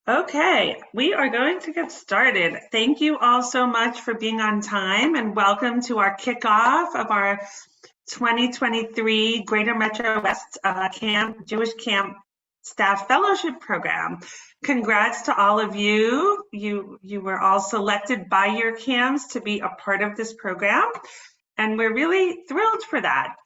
Okay, we are going to get started. Thank you all so much for being on time and welcome to our kickoff of our 2023 Greater Metro West Jewish Camp Staff Fellowship Program. Congrats to all of you. You were all selected by your camps to be a part of this program, and we're really thrilled for that.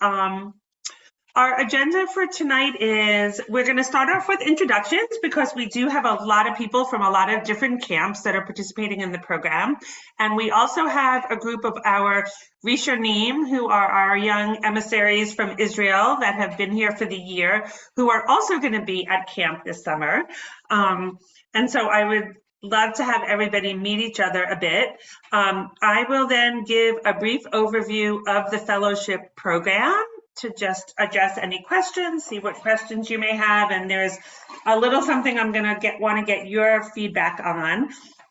Our agenda for tonight is we're going to start off with introductions because we do have a lot of people from a lot of different camps that are participating in the program. And we also have a group of our Rishonim, who are our young emissaries from Israel that have been here for the year, who are also going to be at camp this summer. And so I would love to have everybody meet each other a bit. I will then give a brief overview of the fellowship program to just address any questions, see what questions you may have. And there's a little something I'm gonna want to get your feedback on.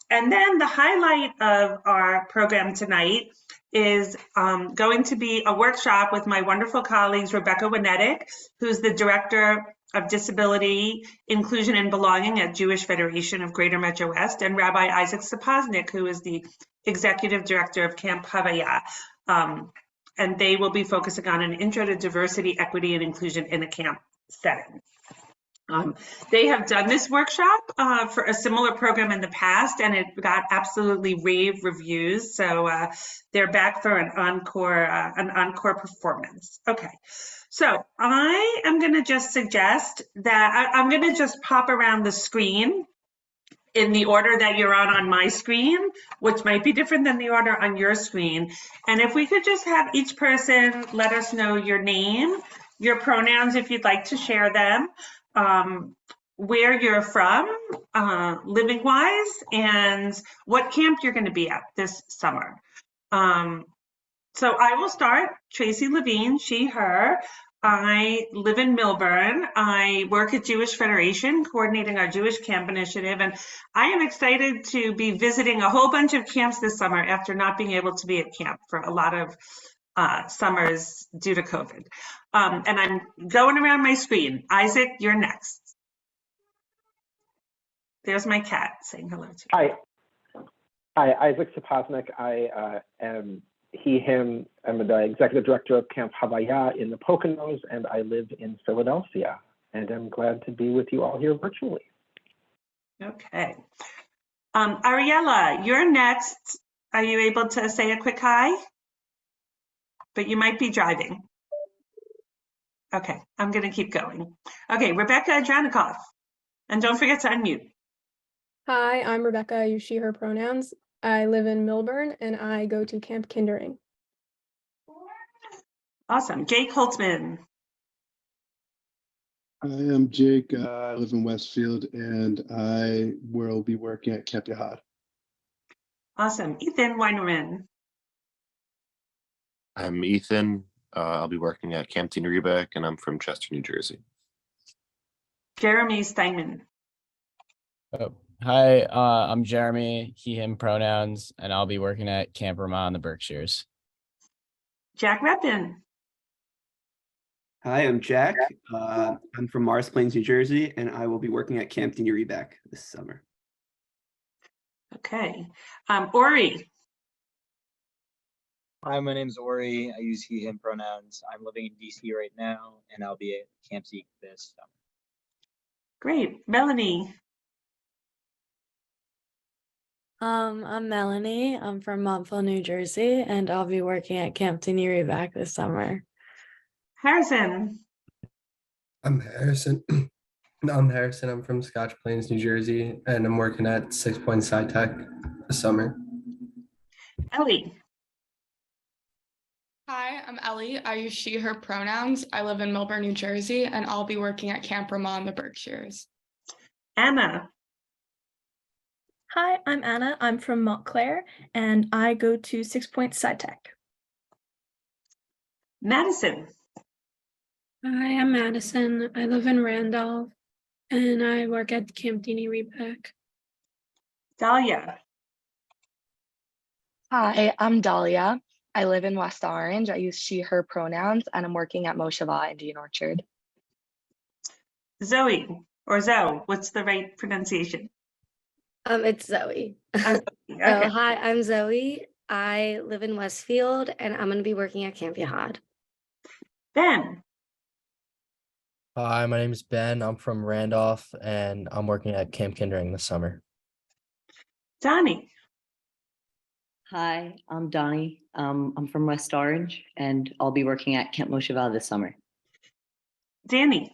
And then the highlight of our program tonight is going to be a workshop with my wonderful colleagues, Rebecca Winetic, who's the Director of Disability, Inclusion and Belonging at Jewish Federation of Greater Metro West, and Rabbi Isaac Sapoznik, who is the Executive Director of Camp Havaya. And they will be focusing on an intro to diversity, equity, and inclusion in a camp setting. They have done this workshop for a similar program in the past, and it got absolutely rave reviews. So they're back for an encore performance. Okay, so I am going to just suggest that I'm going to just pop around the screen in the order that you're on my screen, which might be different than the order on your screen. And if we could just have each person let us know your name, your pronouns if you'd like to share them, where you're from, living-wise, and what camp you're going to be at this summer. So I will start. Tracy Levine, she, her. I live in Millburn. I work at Jewish Federation, coordinating our Jewish Camp Initiative, and I am excited to be visiting a whole bunch of camps this summer after not being able to be at camp for a lot of summers due to COVID. And I'm going around my screen. Isaac, you're next. There's my cat saying hello to you. Hi, Isaac Sapoznik. I am he, him. I'm the Executive Director of Camp Havaya in the Poconos, and I live in Philadelphia. And I'm glad to be with you all here virtually. Okay. Ariella, you're next. Are you able to say a quick hi? But you might be driving. Okay, I'm going to keep going. Okay, Rebecca Adranikoff. And don't forget to unmute. Hi, I'm Rebecca. I use she, her pronouns. I live in Millburn and I go to Camp Kindering. Awesome. Jake Holtzman. I am Jake. I live in Westfield and I will be working at Camp Yahad. Awesome. Ethan Weinerman. I'm Ethan. I'll be working at Camp Tina Rebeck and I'm from Chester, New Jersey. Jeremy Steinman. Oh, hi, I'm Jeremy, he, him pronouns, and I'll be working at Camp Vermont in the Berkshires. Jack Repin. Hi, I'm Jack. I'm from Morris Plains, New Jersey, and I will be working at Camp Tina Rebeck this summer. Okay. Ori. Hi, my name's Ori. I use he, him pronouns. I'm living in DC right now, and I'll be at Camp Zeke this summer. Great. Melanie. I'm Melanie. I'm from Montville, New Jersey, and I'll be working at Camp Tina Rebeck this summer. Harrison. I'm Harrison. I'm from Scotch Plains, New Jersey, and I'm working at 6 Point SciTech this summer. Ellie. Hi, I'm Ellie. I use she, her pronouns. I live in Millburn, New Jersey, and I'll be working at Camp Vermont in the Berkshires. Anna. Hi, I'm Anna. I'm from Montclair, and I go to 6 Point SciTech. Madison. Hi, I'm Madison. I live in Randolph, and I work at Camp Tina Rebeck. Dahlia. Hi, I'm Dahlia. I live in West Orange. I use she, her pronouns, and I'm working at Moshava Indian Orchard. Zoe, or Zoe, what's the right pronunciation? It's Zoe. Okay. So hi, I'm Zoe. I live in Westfield and I'm going to be working at Camp Yahad. Ben. Hi, my name is Ben. I'm from Randolph and I'm working at Camp Kindering this summer. Donnie. Hi, I'm Donnie. I'm from West Orange and I'll be working at Camp Mosheva this summer. Danny.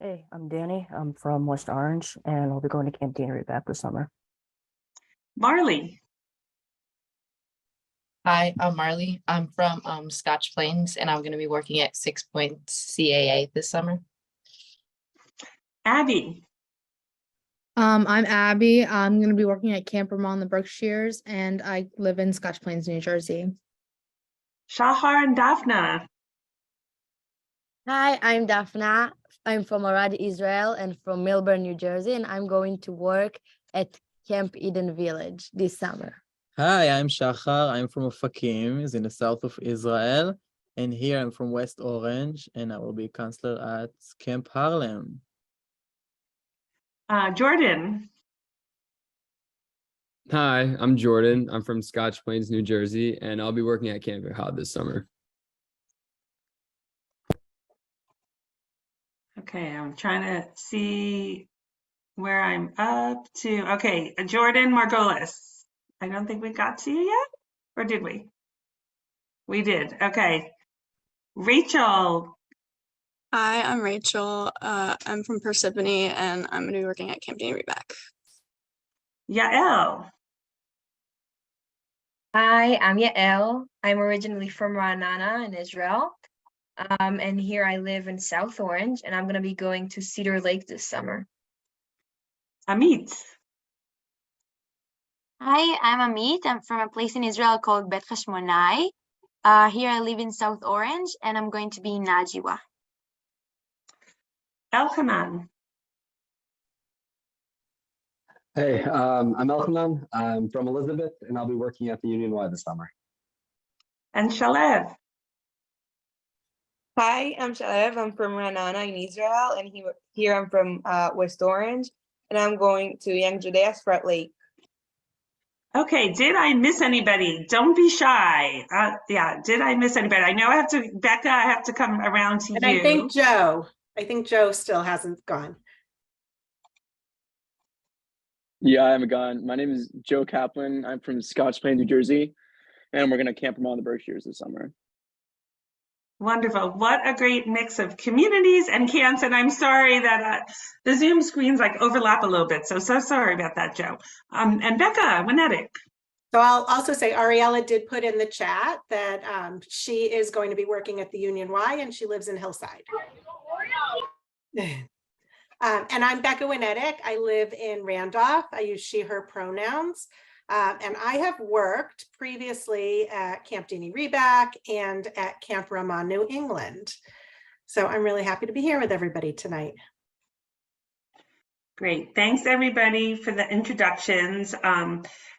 Hey, I'm Danny. I'm from West Orange and I'll be going to Camp Deanery back this summer. Marley. Hi, I'm Marley. I'm from Scotch Plains and I'm going to be working at 6 Point CAA this summer. Abby. I'm Abby. I'm going to be working at Camp Vermont in the Berkshires and I live in Scotch Plains, New Jersey. Shahar and Daphna. Hi, I'm Daphna. I'm from Arad, Israel and from Milburn, New Jersey, and I'm going to work at Camp Eden Village this summer. Hi, I'm Shachar. I'm from Ofakim, is in the south of Israel. And here I'm from West Orange, and I will be counselor at Camp Harlem. Jordan. Hi, I'm Jordan. I'm from Scotch Plains, New Jersey, and I'll be working at Camp Yahad this summer. Okay, I'm trying to see where I'm up to. Okay, Jordan Margolis. I don't think we got to you yet, or did we? We did. Okay. Rachel. Hi, I'm Rachel. I'm from Persephone, and I'm going to be working at Camp Deanery back. Yael. Hi, I'm Yael. I'm originally from Ra'anana in Israel. And here I live in South Orange, and I'm going to be going to Cedar Lake this summer. Amit. Hi, I'm Amit. I'm from a place in Israel called Bet Hashmonai. Here I live in South Orange, and I'm going to be in Najiwa. Elchanan. Hey, I'm Elchanan. I'm from Elizabeth, and I'll be working at the Union Y this summer. And Shalev. Hi, I'm Shalev. I'm from Ra'anana in Israel, and here I'm from West Orange, and I'm going to Young Judea Sprat Lake. Okay, did I miss anybody? Don't be shy. Yeah, did I miss anybody? I know I have to, Becca, I have to come around to And you. I think Joe still hasn't gone. Yeah, I haven't gone. My name is Joe Kaplan. I'm from Scotch Plains, New Jersey, and we're going to Camp Vermont in the Berkshires this summer. Wonderful. What a great mix of communities and camps. And I'm sorry that the Zoom screens like overlap a little bit. So sorry about that, Joe. And Becca Winetic. So I'll also say Ariella did put in the chat that she is going to be working at the Union Y and she lives in Hillside. And I'm Becca Winetic. I live in Randolph. I use she, her pronouns. And I have worked previously at Camp Deanie Reback and at Camp Ramah, New England. So I'm really happy to be here with everybody tonight. Great. Thanks, everybody, for the introductions.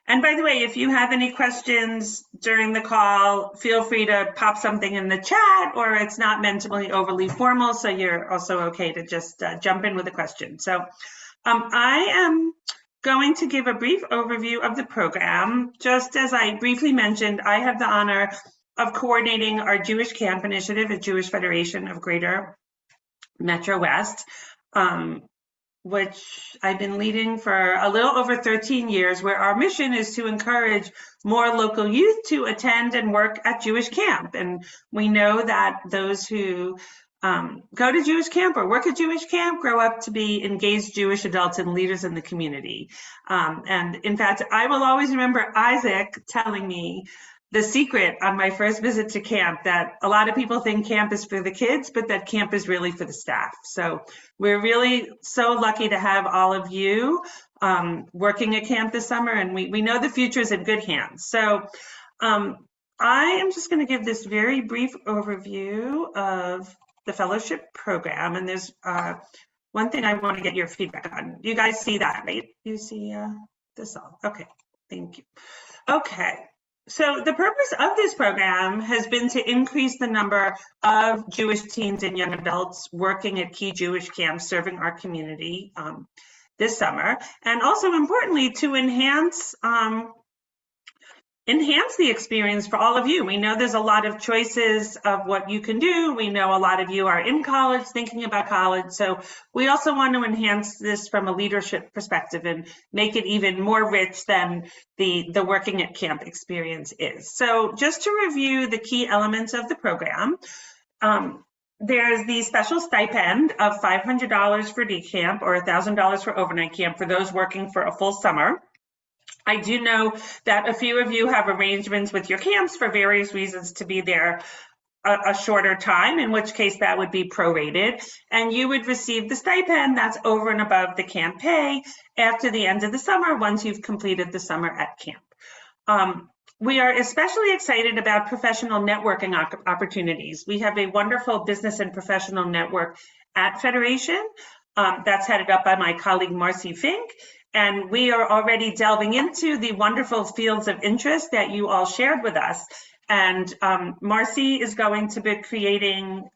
And by the way, if you have any questions during the call, feel free to pop something in the chat, or it's not meant to be overly formal, so you're also okay to just jump in with a question. So I am going to give a brief overview of the program. Just as I briefly mentioned, I have the honor of coordinating our Jewish Camp Initiative at Jewish Federation of Greater Metro West, which I've been leading for a little over 13 years, where our mission is to encourage more local youth to attend and work at Jewish camp. And we know that those who go to Jewish camp or work at Jewish camp grow up to be engaged Jewish adults and leaders in the community. And in fact, I will always remember Isaac telling me the secret on my first visit to camp, that a lot of people think camp is for the kids, but that camp is really for the staff. So we're really so lucky to have all of you working at camp this summer, and we know the future is in good hands. So I am just going to give this very brief overview of the fellowship program, and there's one thing I want to get your feedback on. You guys see that, right? You see this all? Okay, thank you. Okay. So the purpose of this program has been to increase the number of Jewish teens and young adults working at key Jewish camps serving our community. this summer, and also importantly to enhance the experience for all of you. We know there's a lot of choices of what you can do. We know a lot of you are in college, thinking about college. So we also want to enhance this from a leadership perspective and make it even more rich than the working at camp experience is. So just to review the key elements of the program, there's the special stipend of $500 for day camp or $1,000 for overnight camp for those working for a full summer. I do know that a few of you have arrangements with your camps for various reasons to be there a shorter time, in which case that would be prorated, and you would receive the stipend that's over and above the camp pay after the end of the summer once you've completed the summer at camp. We are especially excited about professional networking opportunities. We have a wonderful business and professional network at Federation that's headed up by my colleague Marcy Fink. And we are already delving into the wonderful fields of interest that you all shared with us. And Marcy is going to be creating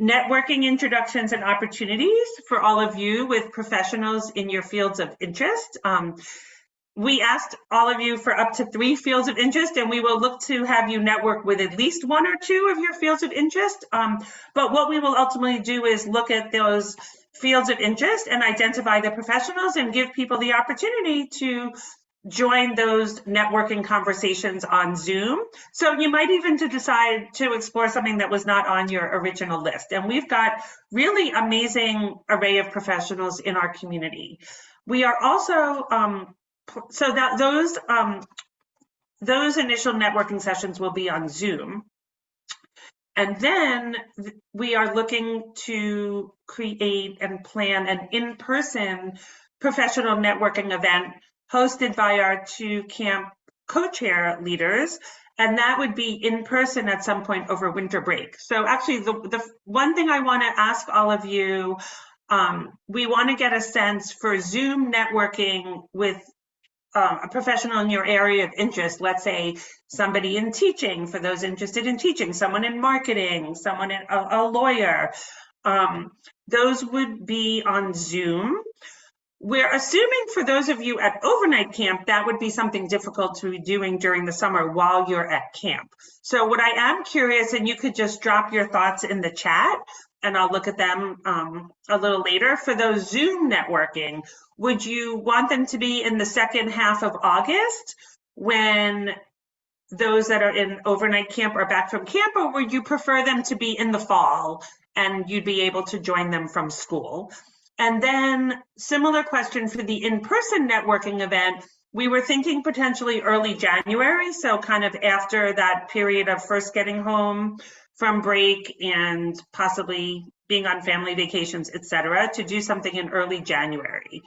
networking introductions and opportunities for all of you with professionals in your fields of interest. We asked all of you for up to 3 fields of interest, and we will look to have you network with at least 1 or 2 of your fields of interest. But what we will ultimately do is look at those fields of interest and identify the professionals and give people the opportunity to join those networking conversations on Zoom. So you might even decide to explore something that was not on your original list. And we've got really amazing array of professionals in our community. We are also, so that those initial networking sessions will be on Zoom. And then we are looking to create and plan an in-person professional networking event hosted by our 2 camp co-chair leaders. And that would be in person at some point over winter break. So actually the one thing I want to ask all of you, we want to get a sense for Zoom networking with a professional in your area of interest, let's say somebody in teaching, for those interested in teaching, someone in marketing, someone in a lawyer. Those would be on Zoom. We're assuming for those of you at overnight camp, that would be something difficult to be doing during the summer while you're at camp. So what I am curious, and you could just drop your thoughts in the chat and I'll look at them a little later. For those Zoom networking, would you want them to be in the second half of August when those that are in overnight camp are back from camp, or would you prefer them to be in the fall and you'd be able to join them from school? And then similar question for the in-person networking event. We were thinking potentially early January, so kind of after that period of first getting home from break and possibly being on family vacations, etc., to do something in early January.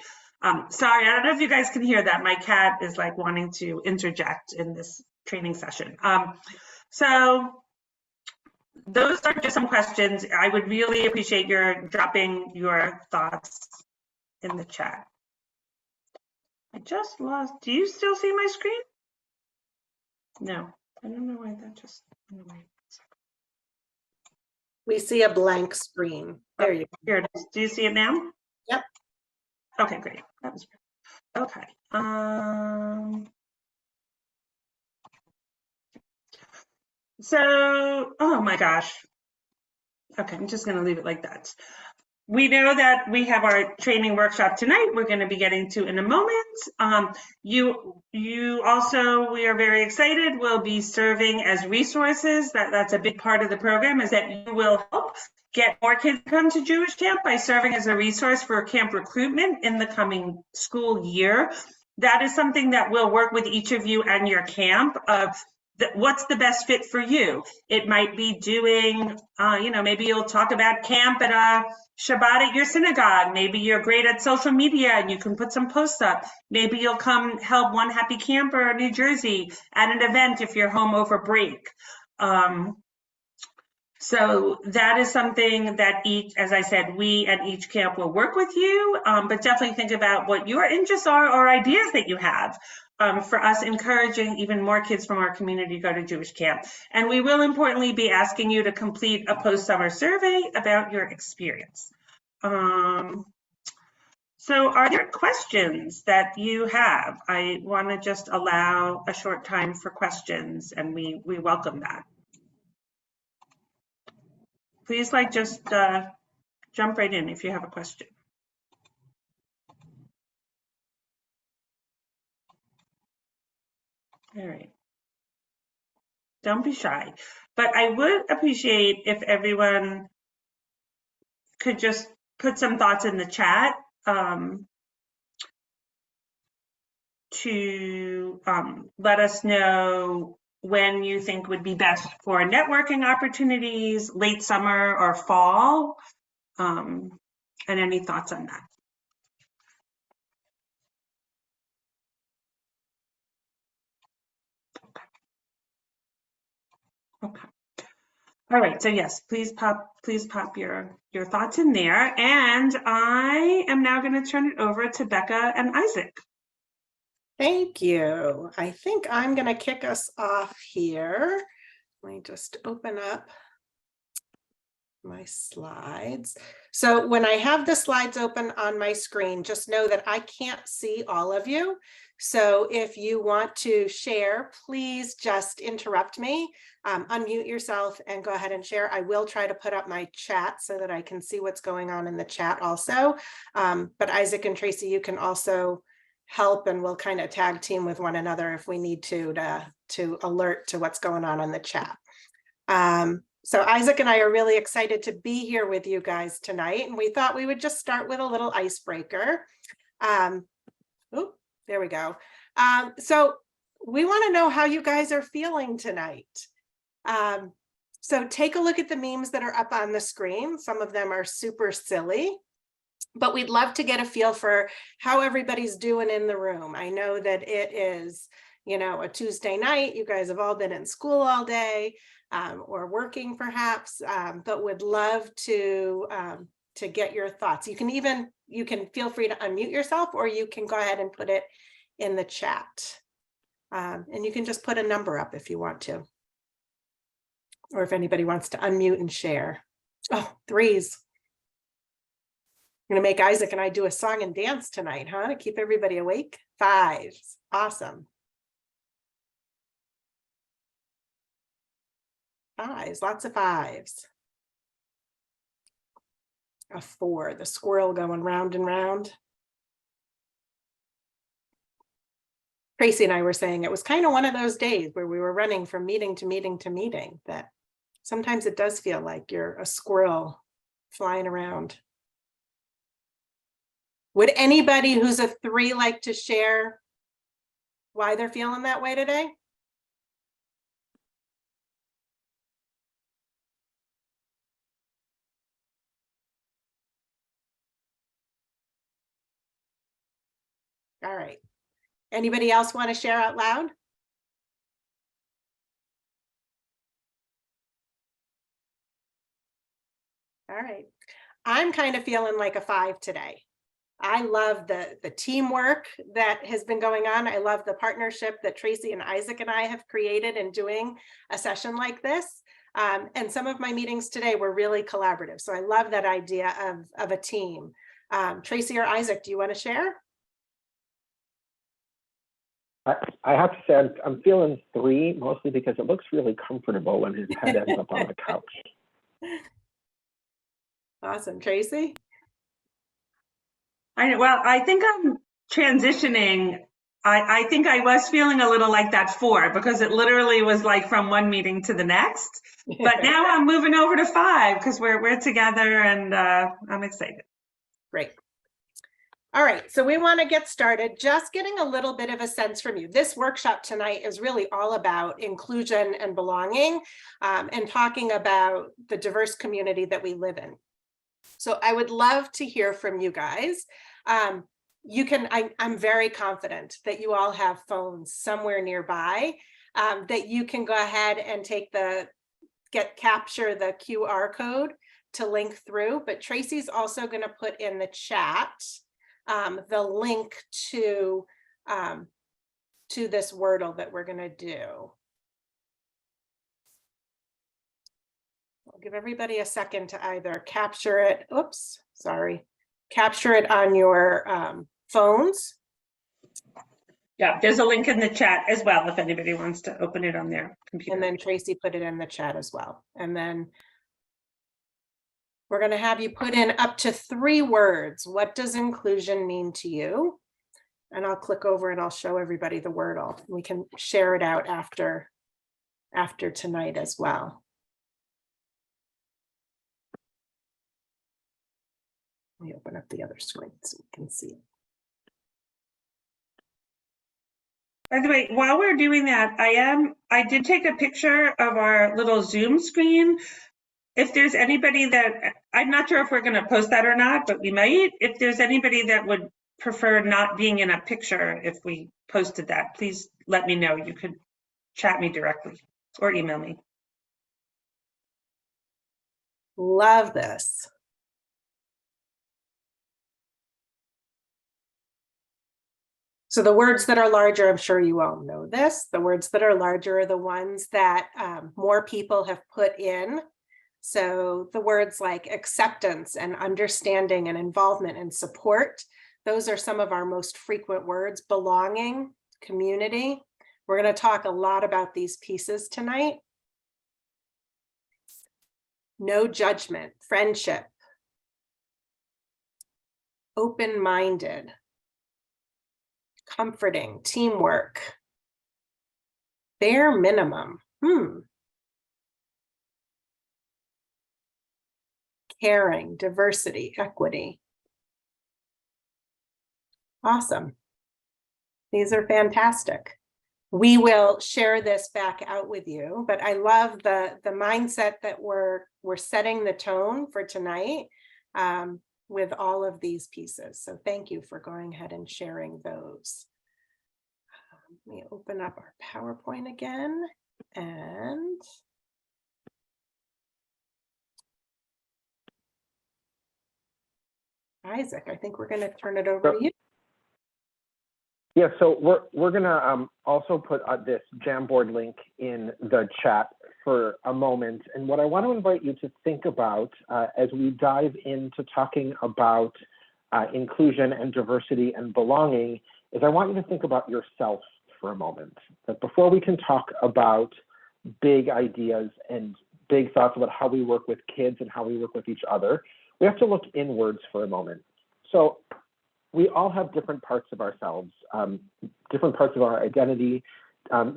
Sorry, I don't know if you guys can hear that. My cat is like wanting to interject in this training session. So those are just some questions. I would really appreciate your dropping your thoughts in the chat. I just lost, do you still see my screen? No, I don't know why that just went away. We see a blank screen. There you go. Here it is. Do you see it now? Yep. Okay, great. That was great. Okay. So, oh my gosh. Okay, I'm just going to leave it like that. We know that we have our training workshop tonight. We're going to be getting to in a moment. You also, we are very excited, will be serving as resources. That's a big part of the program, is that you will help get more kids to come to Jewish camp by serving as a resource for camp recruitment in the coming school year. That is something that will work with each of you and your camp of what's the best fit for you. It might be doing, maybe you'll talk about camp at a Shabbat at your synagogue. Maybe you're great at social media and you can put some posts up. Maybe you'll come help One Happy Camper New Jersey at an event if you're home over break. So that is something that as I said, we at each camp will work with you, but definitely think about what your interests are or ideas that you have. For us, encouraging even more kids from our community to go to Jewish camp. And we will importantly be asking you to complete a post-summer survey about your experience. So are there questions that you have? I want to just allow a short time for questions, and we welcome that. Please just jump right in if you have a question. All right. Don't be shy, but I would appreciate if everyone could just put some thoughts in the chat to let us know when you think would be best for networking opportunities, late summer or fall, and any thoughts on that. Okay. All right, so yes, please pop your thoughts in there. And I am now going to turn it over to Becca and Isaac. Thank you. I think I'm going to kick us off here. Let me just open up my slides. So when I have the slides open on my screen, just know that I can't see all of you. So if you want to share, please just interrupt me, unmute yourself and go ahead and share. I will try to put up my chat so that I can see what's going on in the chat also. But Isaac and Tracy, you can also help, and we'll kind of tag team with one another if we need to alert to what's going on in the chat. So Isaac and I are really excited to be here with you guys tonight, and we thought we would just start with a little icebreaker. There we go. So we want to know how you guys are feeling tonight. So take a look at the memes that are up on the screen. Some of them are super silly, but we'd love to get a feel for how everybody's doing in the room. I know that it is, a Tuesday night. You guys have all been in school all day. Or working perhaps, but would love to get your thoughts. You can feel free to unmute yourself, or you can go ahead and put it in the chat. And you can just put a number up if you want to, or if anybody wants to unmute and share. Oh, 3s. I'm gonna make Isaac and I do a song and dance tonight, huh? To keep everybody awake. 5s, awesome. 5s, lots of 5s. A 4, the squirrel going round and round. Tracy and I were saying it was kind of one of those days where we were running from meeting to meeting to meeting, that sometimes it does feel like you're a squirrel flying around. Would anybody who's a 3 like to share why they're feeling that way today? All right. Anybody else want to share out loud? All right. I'm kind of feeling like a 5 today. I love the teamwork that has been going on. I love the partnership that Tracy and Isaac and I have created in doing a session like this. And some of my meetings today were really collaborative. So I love that idea of a team. Tracy or Isaac, do you want to share? I have to say I'm feeling 3, mostly because it looks really comfortable when his head ends up on the couch. Awesome. Tracy? Well, I think I'm transitioning. I think I was feeling a little like that 4, because it literally was like from one meeting to the next. But now I'm moving over to 5 because we're together, and I'm excited. Great. All right, so we want to get started just getting a little bit of a sense from you. This workshop tonight is really all about inclusion and belonging, and talking about the diverse community that we live in. So I would love to hear from you guys. I'm very confident that you all have phones somewhere nearby, that you can go ahead and capture the QR code to link through. But Tracy's also going to put in the chat the link to this Wordle that we're going to do. I'll give everybody a second to either capture it. Oops, sorry. capture it on your phones. Yeah, there's a link in the chat as well if anybody wants to open it on their computer. And then Tracy put it in the chat as well. And then we're going to have you put in up to 3 words. What does inclusion mean to you? And I'll click over and I'll show everybody the Wordle. We can share it out after tonight as well. Let me open up the other screen so we can see it. By the way, while we're doing that, I did take a picture of our little Zoom screen. If there's anybody that, I'm not sure if we're going to post that or not, but we might. If there's anybody that would prefer not being in a picture if we posted that, please let me know. You could chat me directly or email me. Love this. So the words that are larger, I'm sure you all know this, the words that are larger are the ones that more people have put in. So the words like acceptance and understanding and involvement and support, those are some of our most frequent words. Belonging, community. We're going to talk a lot about these pieces tonight. No judgment, friendship, open-minded, comforting, teamwork, bare minimum, caring, diversity, equity. Awesome. These are fantastic. We will share this back out with you, but I love the mindset that we're setting the tone for tonight with all of these pieces. So thank you for going ahead and sharing those. Let me open up our PowerPoint again and Isaac, I think we're going to turn it over to you. Yeah, so we're gonna also put this Jamboard link in the chat for a moment. And what I want to invite you to think about as we dive into talking about inclusion and diversity and belonging is I want you to think about yourself for a moment. That before we can talk about big ideas and big thoughts about how we work with kids and how we work with each other, we have to look inwards for a moment. So we all have different parts of ourselves, different parts of our identity,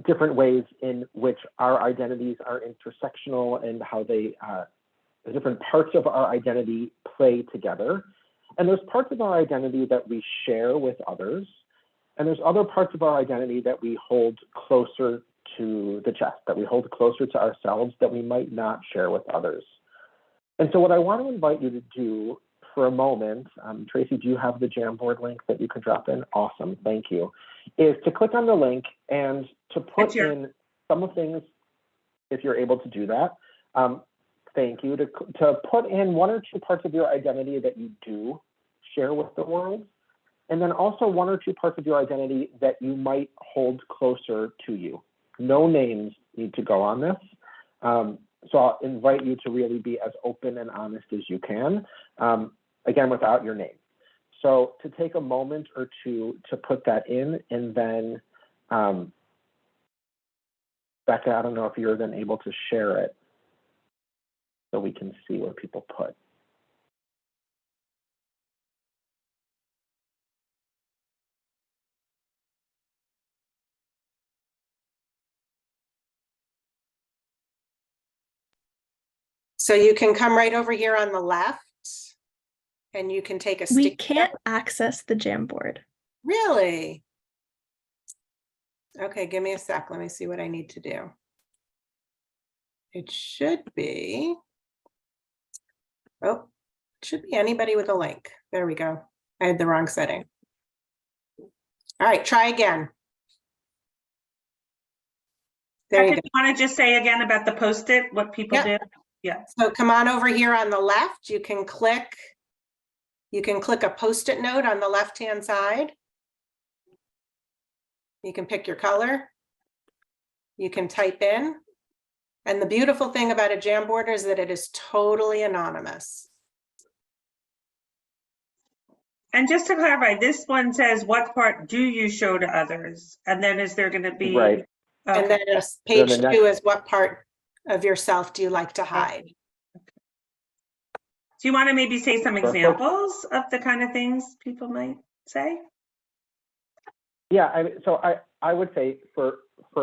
different ways in which our identities are intersectional and how they, the different parts of our identity play together. And there's parts of our identity that we share with others. And there's other parts of our identity that we hold closer to the chest, that we hold closer to ourselves that we might not share with others. And so what I want to invite you to do for a moment, Tracy, do you have the Jamboard link that you can drop in? Awesome, thank you. Is to click on the link and to put in some of the things, if you're able to do that. Thank you. To put in 1 or 2 parts of your identity that you do share with the world, and then also 1 or 2 parts of your identity that you might hold closer to you. No names need to go on this. So I'll invite you to really be as open and honest as you can, again, without your name. So to take a moment or two to put that in, and then, Becca, I don't know if you're then able to share it so we can see what people put. So you can come right over here on the left and you can take a stick. We can't access the Jamboard. Really? Okay, give me a sec. Let me see what I need to do. It should be, it should be anybody with a link. There we go. I had the wrong setting. All right, try again. There you go. You want to just say again about the Post-it, what people do? Yeah. So come on over here on the left. You can click a Post-it note on the left-hand side. You can pick your color. You can type in. And the beautiful thing about a Jamboard is that it is totally anonymous. And just to clarify, this one says, what part do you show to others? And then is there going to be? Right. Okay. And then Then page the next- 2 is what part of yourself do you like to hide? Do you want to maybe say some For folks- examples of the kind of things people might say? Yeah, so I would say for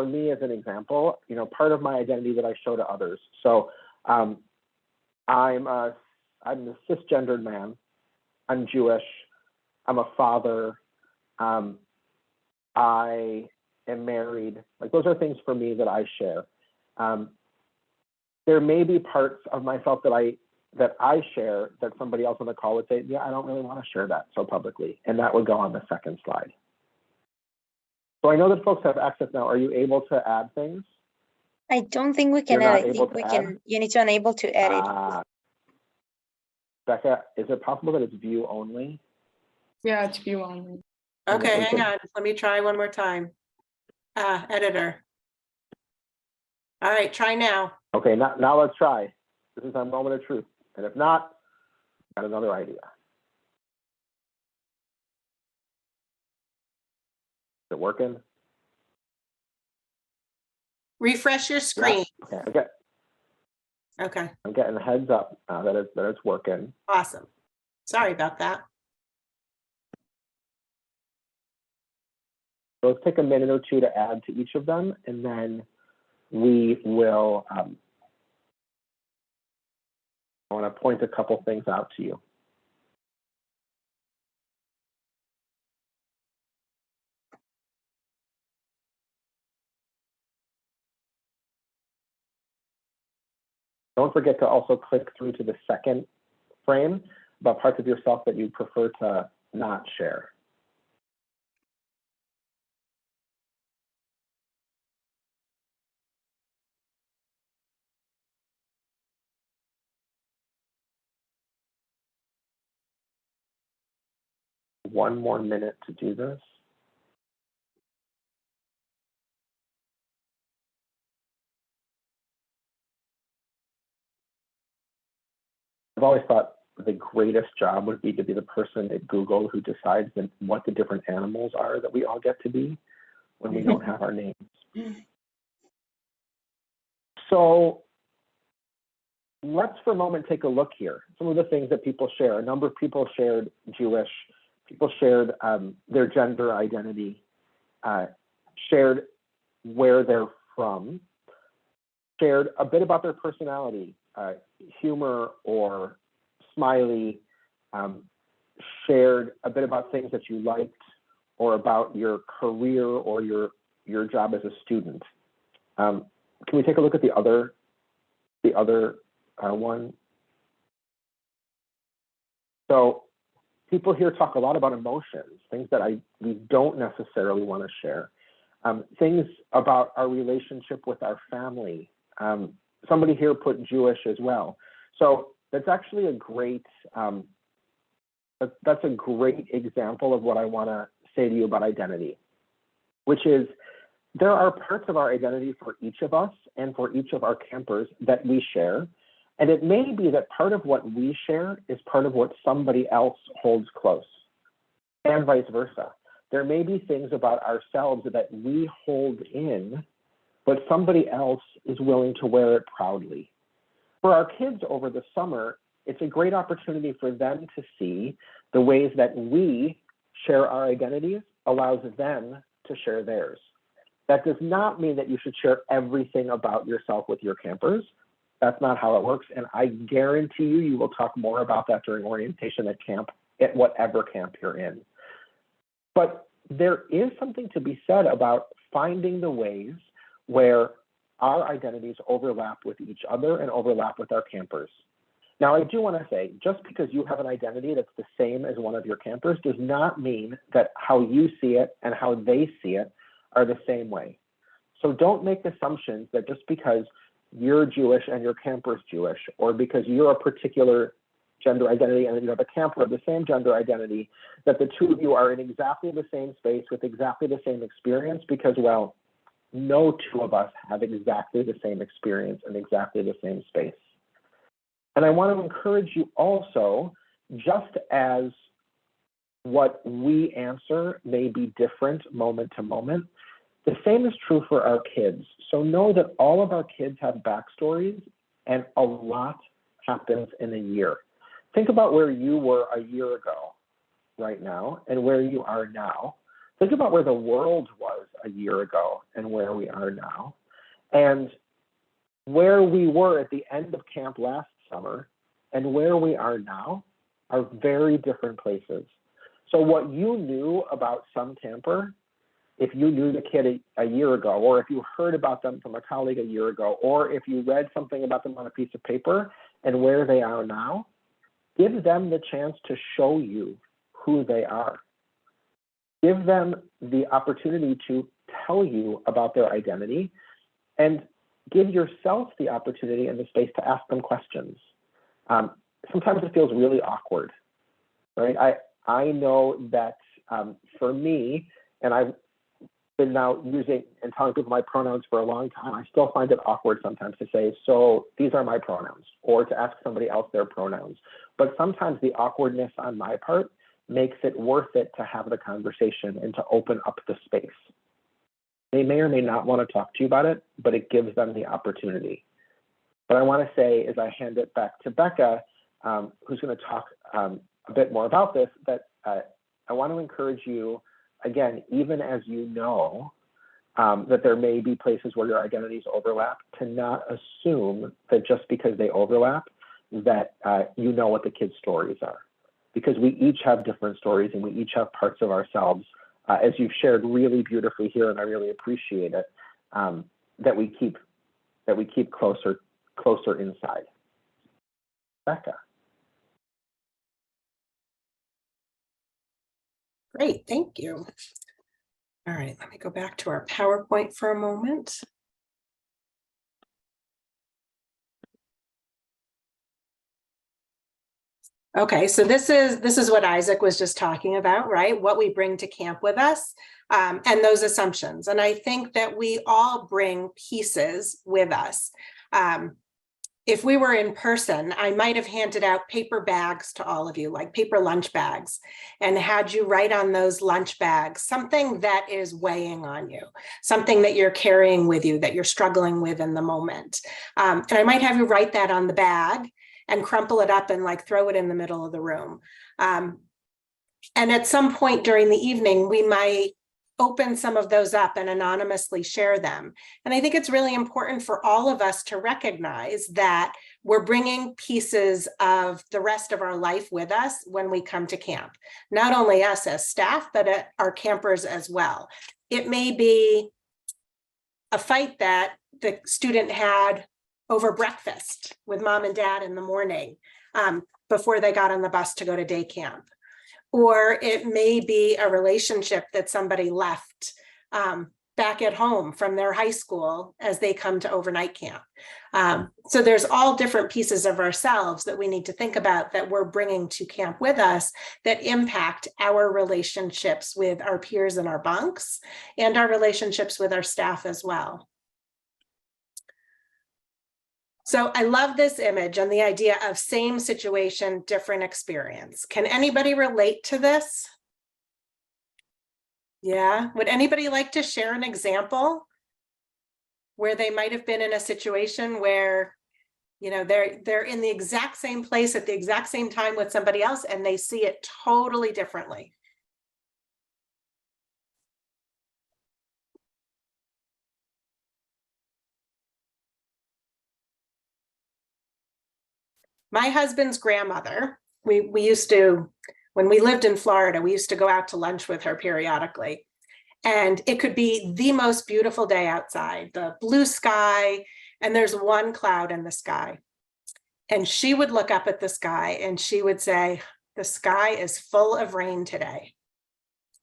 me as an example, you know, part of my identity that I show to others. So I'm a cisgendered man. I'm Jewish. I'm a father. I am married. Like, those are things for me that I share. There may be parts of myself that I share that somebody else on the call would say, yeah, I don't really want to share that so publicly. And that would go on the second slide. So I know that folks have access now. Are you able to add things? I don't think we can You're edit. not I able think to we add? can, you need to enable to edit. Becca, is it possible that it's view only? Yeah, it's view only. Okay, we hang can- on. Let me try one more time. Editor. All right, try now. Okay, now let's try. This is our moment of truth. And if not, got another idea. Is it working? Refresh your screen. Okay, Okay, I'm getting a heads up that it's working. awesome. Sorry about that. So let's take a minute or two to add to each of them, and then we will, I want to point a couple things out to you. Don't forget to also click through to the second frame about parts of yourself that you prefer to not share. One more minute to do this. I've always thought the greatest job would be to be the person at Google who decides what the different animals are that we all get to be when we don't have our names. So let's for a moment take a look here. Some of the things that people share. A number of people shared Jewish. People shared their gender identity, shared where they're from, shared a bit about their personality, humor or smiley, shared a bit about things that you liked or about your career or your job as a student. Can we take a look at the other one? So people here talk a lot about emotions, things that we don't necessarily want to share. Things about our relationship with our family. Somebody here put Jewish as well. So that's actually a great, that's a great example of what I want to say to you about identity, which is there are parts of our identity for each of us and for each of our campers that we share. And it may be that part of what we share is part of what somebody else holds close, and vice versa. There may be things about ourselves that we hold in, but somebody else is willing to wear it proudly. For our kids over the summer, it's a great opportunity for them to see the ways that we share our identities allows them to share theirs. That does not mean that you should share everything about yourself with your campers. That's not how it works. And I guarantee you will talk more about that during orientation at camp, at whatever camp you're in. But there is something to be said about finding the ways where our identities overlap with each other and overlap with our campers. Now, I do want to say, just because you have an identity that's the same as one of your campers does not mean that how you see it and how they see it are the same way. So don't make assumptions that just because you're Jewish and your camper's Jewish, or because you're a particular gender identity and you have a camper of the same gender identity, that the two of you are in exactly the same space with exactly the same experience, because, well, no two of us have exactly the same experience and exactly the same space. And I want to encourage you also, just as what we answer may be different moment to moment. The same is true for our kids. So know that all of our kids have backstories and a lot happens in a year. Think about where you were a year ago right now and where you are now. Think about where the world was a year ago and where we are now. And where we were at the end of camp last summer and where we are now are very different places. So what you knew about some camper, if you knew the kid a year ago, or if you heard about them from a colleague a year ago, or if you read something about them on a piece of paper and where they are now, give them the chance to show you who they are. Give them the opportunity to tell you about their identity, and give yourself the opportunity and the space to ask them questions. Sometimes it feels really awkward, right? I know that for me, and I've been now using and telling people my pronouns for a long time, I still find it awkward sometimes to say, so these are my pronouns, or to ask somebody else their pronouns. But sometimes the awkwardness on my part makes it worth it to have the conversation and to open up the space. They may or may not want to talk to you about it, but it gives them the opportunity. What I want to say is I hand it back to Becca, who's going to talk a bit more about this, that I want to encourage you, again, even as you know that there may be places where your identities overlap, to not assume that just because they overlap, that you know what the kids' stories are. Because we each have different stories and we each have parts of ourselves, as you've shared really beautifully here, and I really appreciate it, that we keep closer inside. Becca. Great, thank you. All right, let me go back to our PowerPoint for a moment. Okay, so this is what Isaac was just talking about, right? What we bring to camp with us, and those assumptions. And I think that we all bring pieces with us. If we were in person, I might have handed out paper bags to all of you, like paper lunch bags, and had you write on those lunch bags something that is weighing on you, something that you're carrying with you, that you're struggling with in the moment. And I might have you write that on the bag and crumple it up and like throw it in the middle of the room. And at some point during the evening, we might open some of those up and anonymously share them. And I think it's really important for all of us to recognize that we're bringing pieces of the rest of our life with us when we come to camp. Not only us as staff, but our campers as well. It may be a fight that the student had over breakfast with mom and dad in the morning before they got on the bus to go to day camp. Or it may be a relationship that somebody left back at home from their high school as they come to overnight camp. So there's all different pieces of ourselves that we need to think about that we're bringing to camp with us that impact our relationships with our peers in our bunks and our relationships with our staff as well. So I love this image and the idea of same situation, different experience. Can anybody relate to this? Yeah, would anybody like to share an example where they might have been in a situation where, you know, they're in the exact same place at the exact same time with somebody else and they see it totally differently? My husband's grandmother, we used to, when we lived in Florida, we used to go out to lunch with her periodically. And it could be the most beautiful day outside, the blue sky, and there's one cloud in the sky. And she would look up at the sky and she would say, the sky is full of rain today.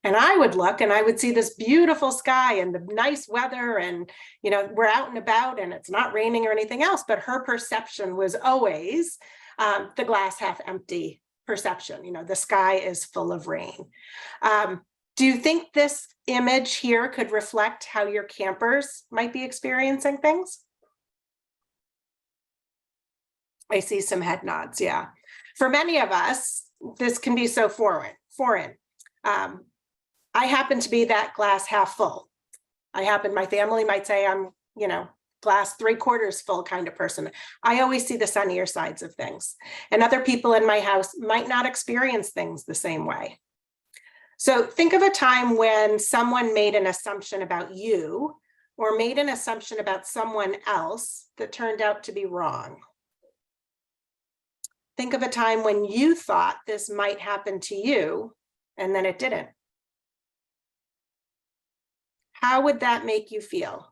And I would look and I would see this beautiful sky and the nice weather and, you know, we're out and about and it's not raining or anything else, but her perception was always the glass half empty perception. You know, the sky is full of rain. Do you think this image here could reflect how your campers might be experiencing things? I see some head nods, yeah. For many of us, this can be so foreign. I happen to be that glass half full. My family might say I'm, glass 3/4 full kind of person. I always see the sunnier sides of things. And other people in my house might not experience things the same way. So think of a time when someone made an assumption about you or made an assumption about someone else that turned out to be wrong. Think of a time when you thought this might happen to you and then it didn't. How would that make you feel?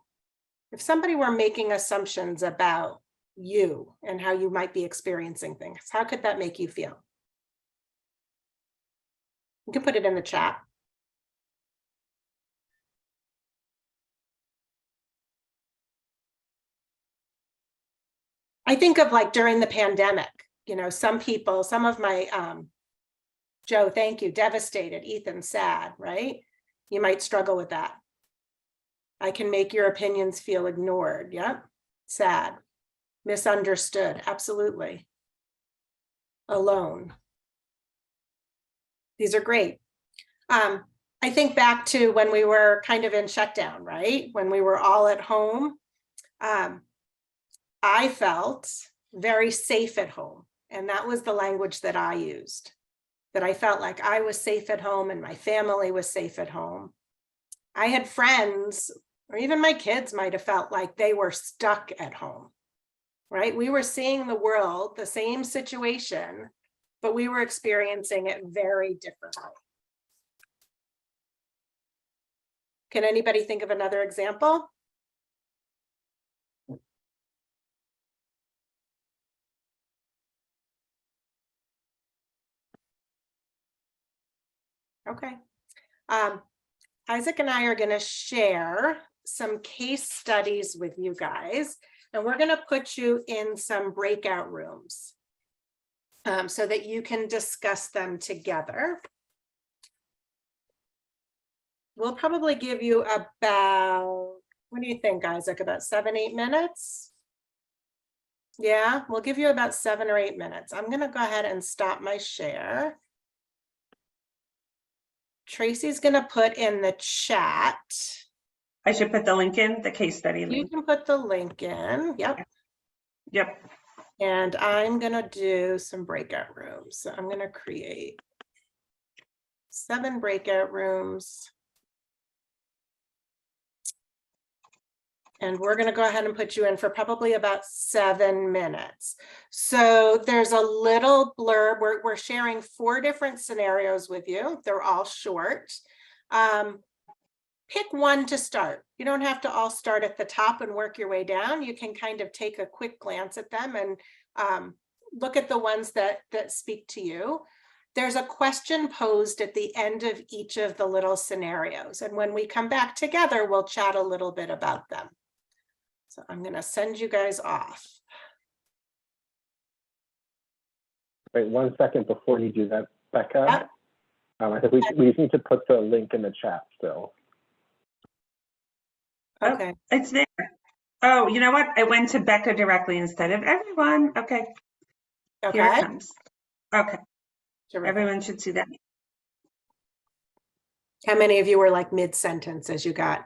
If somebody were making assumptions about you and how you might be experiencing things, how could that make you feel? You can put it in the chat. I think of like during the pandemic, some people, some of my, Joe, thank you, devastated, Ethan, sad, right? You might struggle with that. I can make your opinions feel ignored. Yep. Sad. Misunderstood. Absolutely. Alone. These are great. I think back to when we were kind of in shutdown, right? When we were all at home. I felt very safe at home. And that was the language that I used. That I felt like I was safe at home and my family was safe at home. I had friends, or even my kids might have felt like they were stuck at home, right? We were seeing the world, the same situation, but we were experiencing it very differently. Can anybody think of another example? Okay. Isaac and I are going to share some case studies with you guys, and we're going to put you in some breakout rooms so that you can discuss them together. We'll probably give you about, what do you think, Isaac, about 7-8 minutes? Yeah, we'll give you about 7 or 8 minutes. I'm going to go ahead and stop my share. Tracy's going to put in the chat. I should put the link in, the case study link. You can put the link in. Yep. Yep. And I'm going to do some breakout rooms. So I'm going to create 7 breakout rooms. And we're going to go ahead and put you in for probably about 7 minutes. So there's a little blurb. We're sharing 4 different scenarios with you. They're all short. Pick one to start. You don't have to all start at the top and work your way down. You can kind of take a quick glance at them and look at the ones that speak to you. There's a question posed at the end of each of the little scenarios. And when we come back together, we'll chat a little bit about them. So I'm going to send you guys off. Wait 1 second before you do that, Becca. Yep. I think we just need to put the link in the chat still. Okay. Oh, it's there. Oh, you know what? I went to Becca directly instead of everyone. Okay. Okay. Here it comes. Okay. Terrific. Everyone should see that. How many of you were like mid-sentence as you got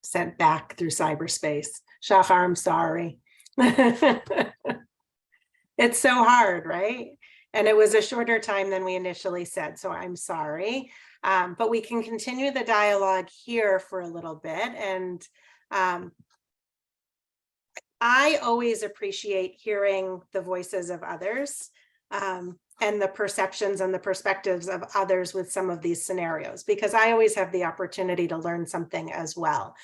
sent back through cyberspace? Shachar, I'm sorry. It's so hard, right? And it was a shorter time than we initially said, so I'm sorry. But we can continue the dialogue here for a little bit. And I always appreciate hearing the voices of others and the perceptions and the perspectives of others with some of these scenarios, because I always have the opportunity to learn something as well.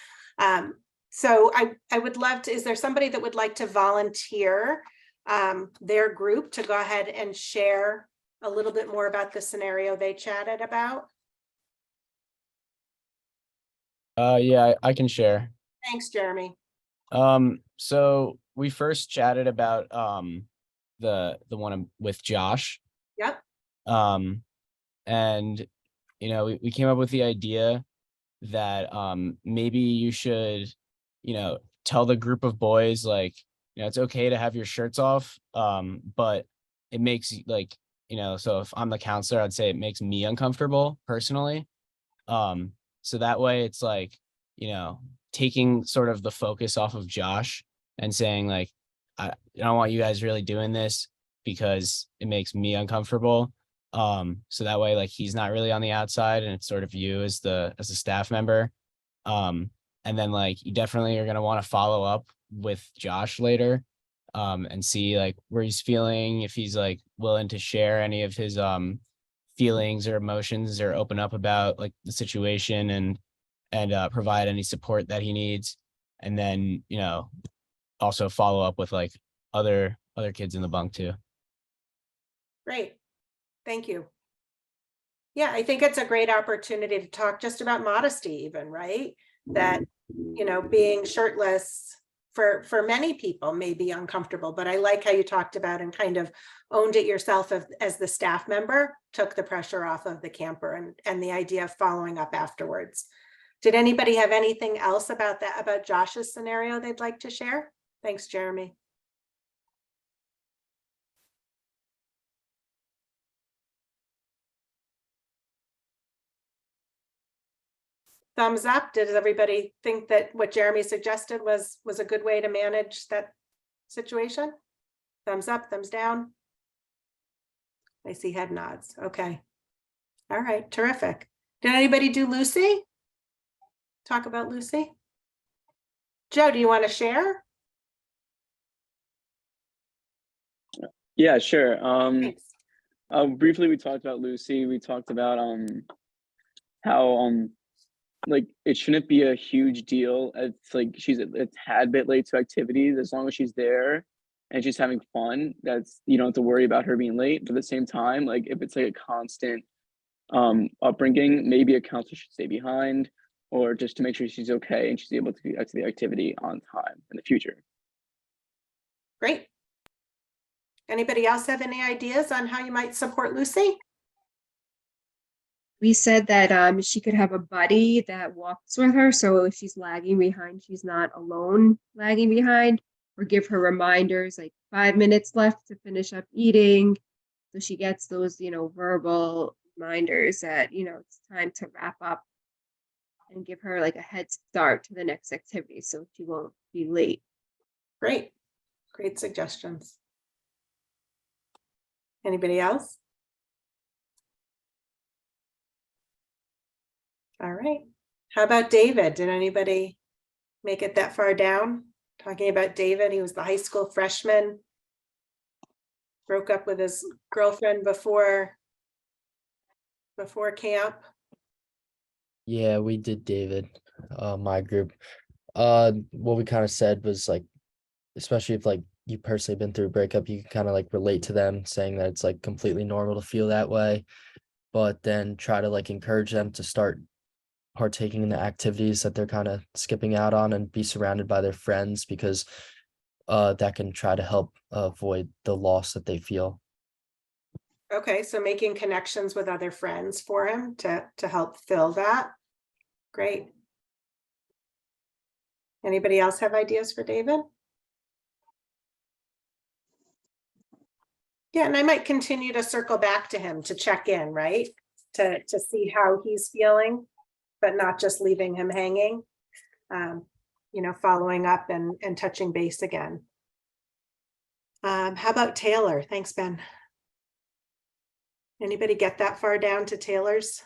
So I would love to, is there somebody that would like to volunteer their group to go ahead and share a little bit more about the scenario they chatted about? Yeah, I can share. Thanks, Jeremy. So we first chatted about the one with Josh. Yep. And you know, we came up with the idea that maybe you should, you know, tell the group of boys, like, you know, it's okay to have your shirts off, but it makes like so if I'm the counselor, I'd say it makes me uncomfortable personally. So that way it's like, taking sort of the focus off of Josh and saying like, I don't want you guys really doing this because it makes me uncomfortable. So that way, like, he's not really on the outside and it's sort of you as a staff member. And then like, you definitely are going to want to follow up with Josh later, and see like where he's feeling, if he's like willing to share any of his, feelings or emotions or open up about like the situation and provide any support that he needs. And then, also follow up with like other kids in the bunk too. Great. Thank you. Yeah, I think it's a great opportunity to talk just about modesty even, right? That, being shirtless for many people may be uncomfortable, but I like how you talked about and kind of owned it yourself as the staff member, took the pressure off of the camper and the idea of following up afterwards. Did anybody have anything else about Josh's scenario they'd like to share? Thanks, Jeremy. Thumbs up. Does everybody think that what Jeremy suggested was a good way to manage that situation? Thumbs up, thumbs down. I see head nods. Okay. All right, terrific. Did anybody do Lucy? Talk about Lucy? Joe, do you want to share? Yeah, sure. Briefly, we talked about Lucy. We talked about how like it shouldn't be a huge deal. It's like she's a tad bit late to activities, as long as she's there and she's having fun. That's, you don't have to worry about her being late. But at the same time, like if it's like a constant upbringing, maybe a counselor should stay behind, or just to make sure she's okay and she's able to get to the activity on time in the future. Great. Anybody else have any ideas on how you might support Lucy? We said that she could have a buddy that walks with her, so if she's lagging behind, she's not alone lagging behind, or give her reminders like 5 minutes left to finish up eating, so she gets those, verbal reminders that, it's time to wrap up, and give her like a head start to the next activity so she won't be late. Great. Great suggestions. Anybody else? All right. How about David? Did anybody make it that far down? Talking about David, he was the high school freshman, broke up with his girlfriend before camp. Yeah, we did David, my group. What we kind of said was like, especially if like you personally been through a breakup, you can kind of like relate to them, saying that it's like completely normal to feel that way, but then try to like encourage them to start partaking in the activities that they're kind of skipping out on, and be surrounded by their friends, because that can try to help avoid the loss that they feel. Okay, so making connections with other friends for him to help fill that. Great. Anybody else have ideas for David? Yeah, and I might continue to circle back to him to check in, right? To see how he's feeling, but not just leaving him hanging. Following up and touching base again. How about Taylor? Thanks, Ben. Anybody get that far down to Taylor's?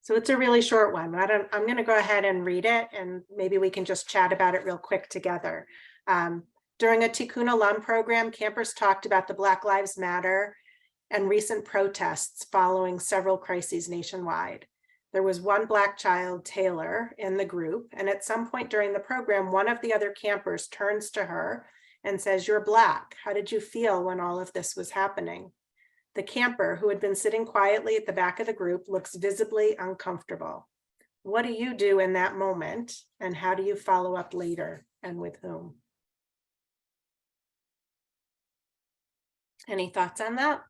So it's a really short one. I'm going to go ahead and read it, and maybe we can just chat about it real quick together. During a Tikkun Olam program, campers talked about the Black Lives Matter and recent protests following several crises nationwide. There was one Black child, Taylor, in the group, and at some point during the program, one of the other campers turns to her and says, "You're Black. How did you feel when all of this was happening?" The camper, who had been sitting quietly at the back of the group, looks visibly uncomfortable. What do you do in that moment, and how do you follow up later, and with whom? Any thoughts on that?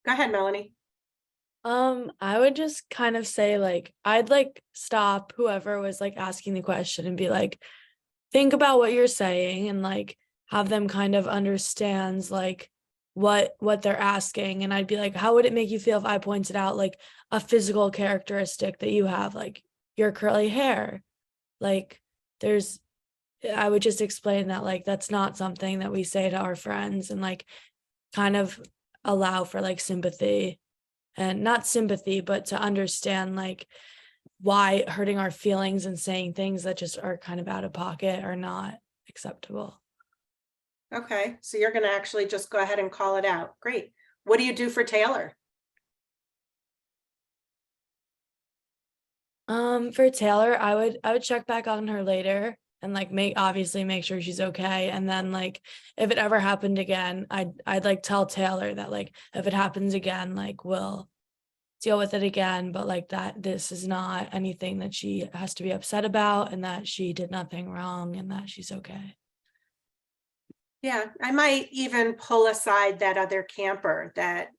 Go ahead, Melanie. I would just kind of say like I'd like stop whoever was like asking the question and be like, think about what you're saying and like have them kind of understands like what they're asking. And I'd be like, how would it make you feel if I pointed out like a physical characteristic that you have, like your curly hair? Like I would just explain that like that's not something that we say to our friends, and like kind of allow for like sympathy, and not sympathy, but to understand like why hurting our feelings and saying things that just are kind of out of pocket are not acceptable. Okay, so you're going to actually just go ahead and call it out. Great. What do you do for Taylor? For Taylor, I would check back on her later and like obviously make sure she's okay. And then like if it ever happened again, I'd like tell Taylor that like if it happens again, like we'll deal with it again, but like that this is not anything that she has to be upset about, and that she did nothing wrong, and that she's okay. Yeah, I might even pull aside that other camper that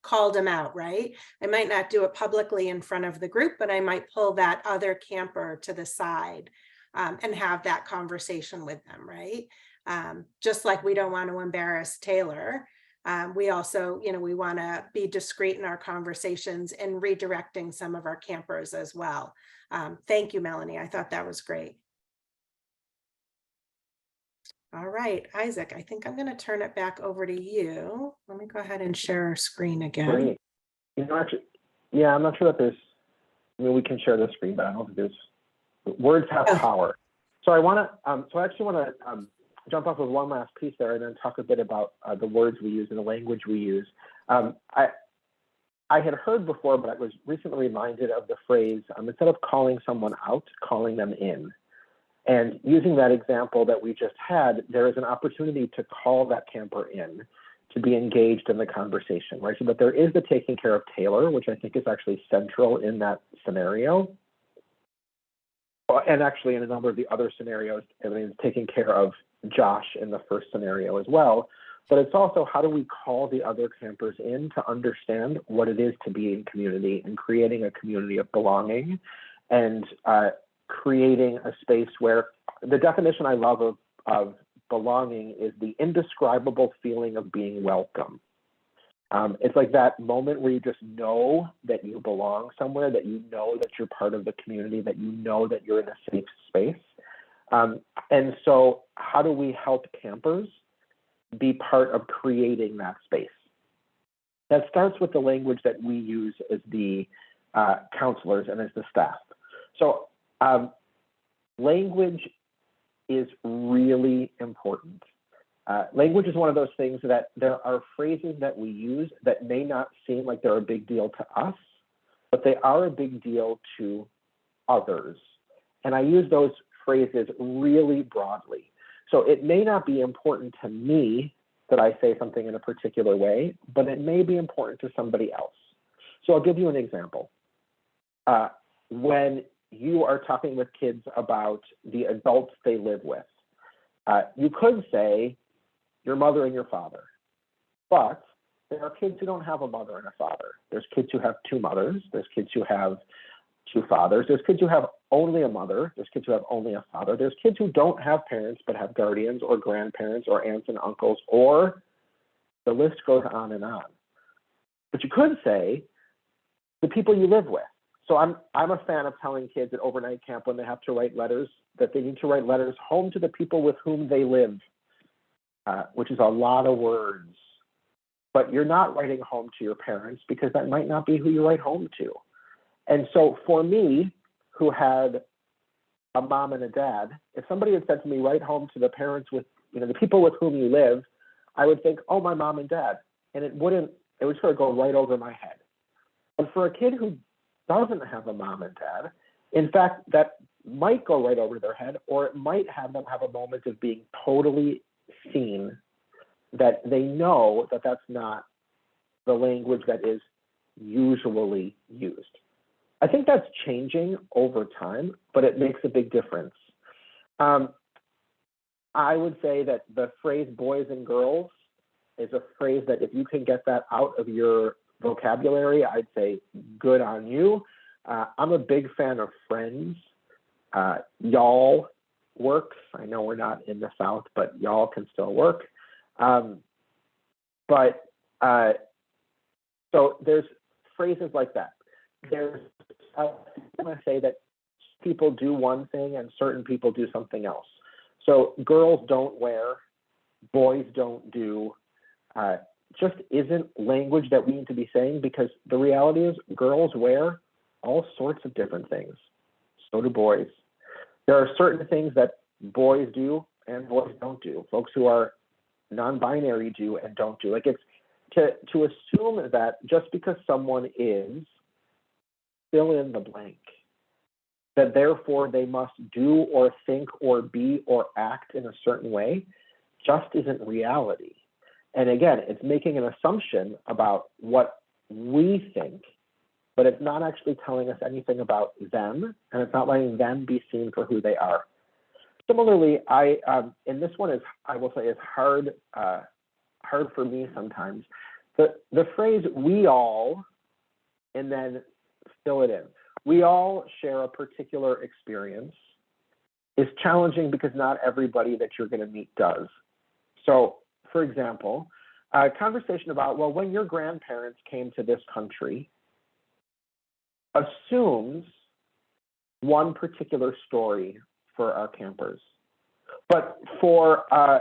called him out, right? I might not do it publicly in front of the group, but I might pull that other camper to the side and have that conversation with them, right? Just like we don't want to embarrass Taylor. We also, we want to be discreet in our conversations and redirecting some of our campers as well. Thank you, Melanie. I thought that was great. All right, Isaac, I think I'm going to turn it back over to you. Let me go ahead and share our screen again. Great. Actually, yeah, I'm not sure that we can share the screen, but I don't think there's, words have power. So I want to, I actually want to jump off of one last piece there and then talk a bit about the words we use and the language we use. I had heard before, but I was recently reminded of the phrase, instead of calling someone out, calling them in. And using that example that we just had, there is an opportunity to call that camper in, to be engaged in the conversation, right? So that there is the taking care of Taylor, which I think is actually central in that scenario. And actually in a number of the other scenarios, I mean, it's taking care of Josh in the first scenario as well. But it's also, how do we call the other campers in to understand what it is to be in community and creating a community of belonging, and creating a space where the definition I love of belonging is the indescribable feeling of being welcome. It's like that moment where you just know that you belong somewhere, that you know that you're part of the community, that you know that you're in a safe space. And so how do we help campers be part of creating that space? That starts with the language that we use as the counselors and as the staff. So language is really important. Language is one of those things that there are phrases that we use that may not seem like they're a big deal to us, but they are a big deal to others. And I use those phrases really broadly. So it may not be important to me that I say something in a particular way, but it may be important to somebody else. So I'll give you an example. When you are talking with kids about the adults they live with, you could say your mother and your father, but there are kids who don't have a mother and a father. There's kids who have two mothers. There's kids who have two fathers. There's kids who have only a mother. There's kids who have only a father. There's kids who don't have parents but have guardians or grandparents or aunts and uncles, or the list goes on and on. But you could say the people you live with. So I'm a fan of telling kids at overnight camp, when they have to write letters, that they need to write letters home to the people with whom they live, which is a lot of words. But you're not writing home to your parents, because that might not be who you write home to. And so for me, who had a mom and a dad, if somebody had said to me, write home to the parents with, the people with whom you live, I would think, oh, my mom and dad. And it would sort of go right over my head. And for a kid who doesn't have a mom and dad, in fact, that might go right over their head, or it might have them have a moment of being totally seen, that they know that that's not the language that is usually used. I think that's changing over time, but it makes a big difference. I would say that the phrase boys and girls is a phrase that if you can get that out of your vocabulary, I'd say good on you. I'm a big fan of friends. Y'all works. I know we're not in the South, but y'all can still work. So there's phrases like that. I'm going to say that people do one thing and certain people do something else. So girls don't wear, boys don't do, just isn't language that we need to be saying, because the reality is girls wear all sorts of different things. So do boys. There are certain things that boys do and boys don't do. Folks who are non-binary do and don't do. Like, it's to assume that just because someone is fill in the blank, that therefore they must do or think or be or act in a certain way, just isn't reality. And again, it's making an assumption about what we think, but it's not actually telling us anything about them, and it's not letting them be seen for who they are. Similarly, and this one is, I will say, is hard for me sometimes. The phrase "we all," and then fill it in. We all share a particular experience is challenging because not everybody that you're going to meet does. So, for example, a conversation about, well, when your grandparents came to this country, assumes one particular story for our campers. But for a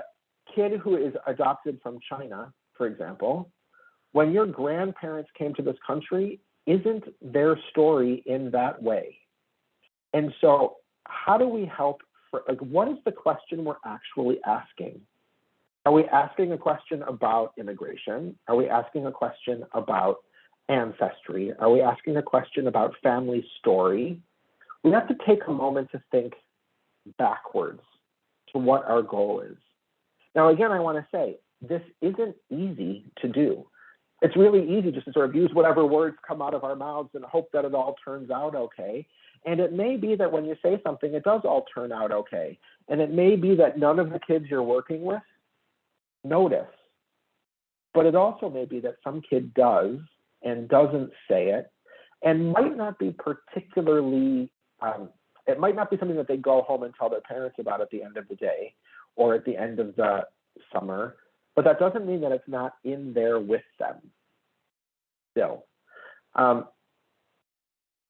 kid who is adopted from China, for example, when your grandparents came to this country, isn't their story in that way. And so how do we help, what is the question we're actually asking? Are we asking a question about immigration? Are we asking a question about ancestry? Are we asking a question about family story? We have to take a moment to think backwards to what our goal is. Now, again, I want to say, this isn't easy to do. It's really easy just to sort of use whatever words come out of our mouths and hope that it all turns out okay. And it may be that when you say something, it does all turn out okay. And it may be that none of the kids you're working with notice. But it also may be that some kid does and doesn't say it, and might not be particularly, it might not be something that they go home and tell their parents about at the end of the day or at the end of the summer, but that doesn't mean that it's not in there with them still.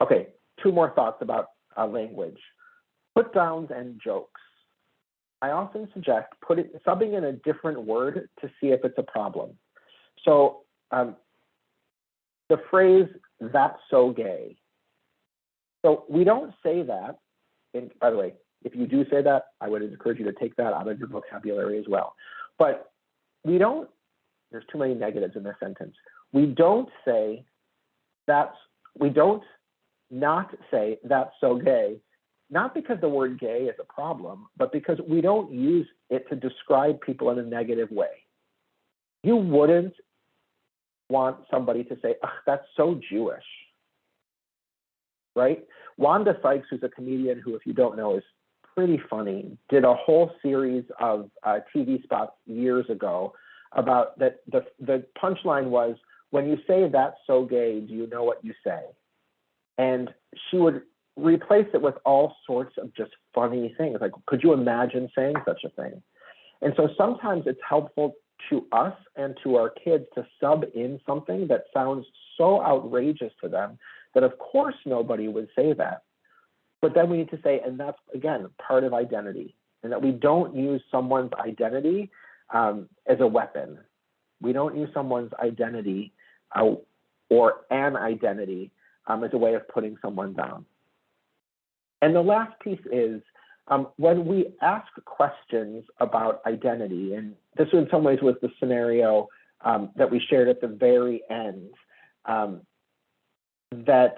Okay, two more thoughts about language. Put downs and jokes. I often suggest subbing in a different word to see if it's a problem. So the phrase, "that's so gay." So we don't say that, and by the way, if you do say that, I would encourage you to take that out of your vocabulary as well. But we don't, there's too many negatives in this sentence. We don't say we don't not say "that's so gay," not because the word gay is a problem, but because we don't use it to describe people in a negative way. You wouldn't want somebody to say, "Ugh, that's so Jewish," right? Wanda Sykes, who's a comedian who, if you don't know, is pretty funny, did a whole series of TV spots years ago about that. The punchline was, when you say "that's so gay, do you know what you say?" And she would replace it with all sorts of just funny things. Like, could you imagine saying such a thing? And so sometimes it's helpful to us and to our kids to sub in something that sounds so outrageous to them that of course nobody would say that. But then we need to say, and that's, again, part of identity, and that we don't use someone's identity as a weapon. We don't use someone's identity or an identity as a way of putting someone down. And the last piece is, when we ask questions about identity, and this in some ways was the scenario that we shared at the very end, that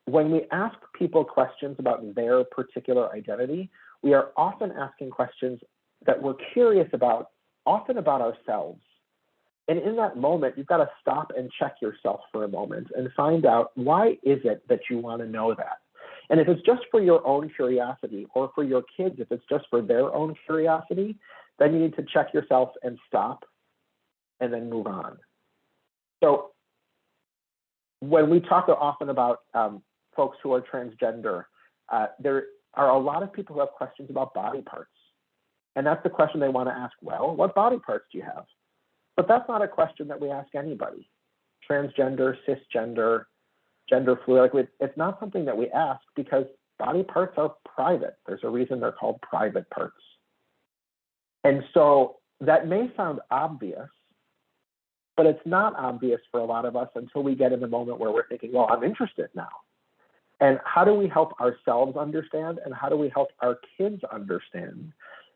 when we ask people questions about their particular identity, we are often asking questions that we're curious about, often about ourselves. And in that moment, you've got to stop and check yourself for a moment and find out, why is it that you want to know that? And if it's just for your own curiosity, or for your kids, if it's just for their own curiosity, then you need to check yourself and stop and then move on. So when we talk often about folks who are transgender, there are a lot of people who have questions about body parts. And that's the question they want to ask. Well, what body parts do you have? But that's not a question that we ask anybody. Transgender, cisgender, gender fluid, like it's not something that we ask because body parts are private. There's a reason they're called private parts. And so that may sound obvious, but it's not obvious for a lot of us until we get in the moment where we're thinking, well, I'm interested now. And how do we help ourselves understand, and how do we help our kids understand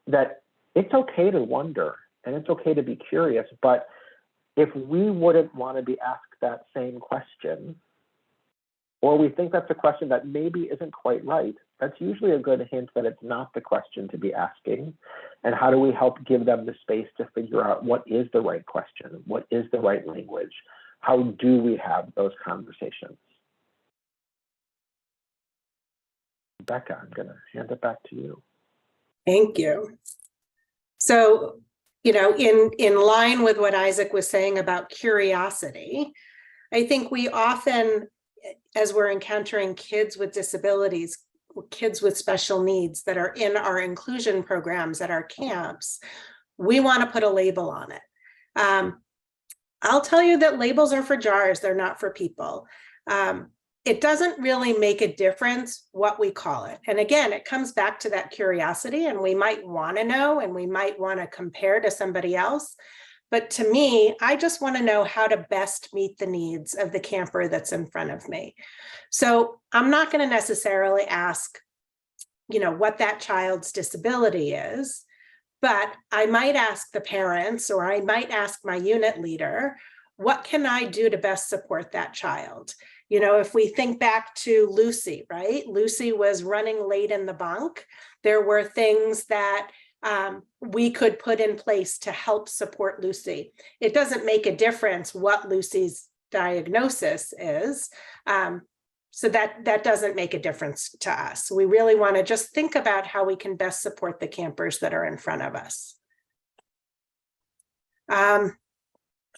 that it's okay to wonder and it's okay to be curious, but if we wouldn't want to be asked that same question, or we think that's a question that maybe isn't quite right, that's usually a good hint that it's not the question to be asking. And how do we help give them the space to figure out what is the right question? What is the right language? How do we have those conversations? Becca, I'm going to hand it back to you. Thank you. So, you know, in line with what Isaac was saying about curiosity, I think we often, as we're encountering kids with disabilities, kids with special needs that are in our inclusion programs at our camps, we want to put a label on it. I'll tell you that labels are for jars, they're not for people. It doesn't really make a difference what we call it. And again, it comes back to that curiosity, and we might want to know, and we might want to compare to somebody else. But to me, I just want to know how to best meet the needs of the camper that's in front of me. So I'm not going to necessarily ask, you know, what that child's disability is, but I might ask the parents, or I might ask my unit leader, what can I do to best support that child? You know, if we think back to Lucy, right? Lucy was running late in the bunk. There were things that we could put in place to help support Lucy. It doesn't make a difference what Lucy's diagnosis is. So that doesn't make a difference to us. We really want to just think about how we can best support the campers that are in front of us. All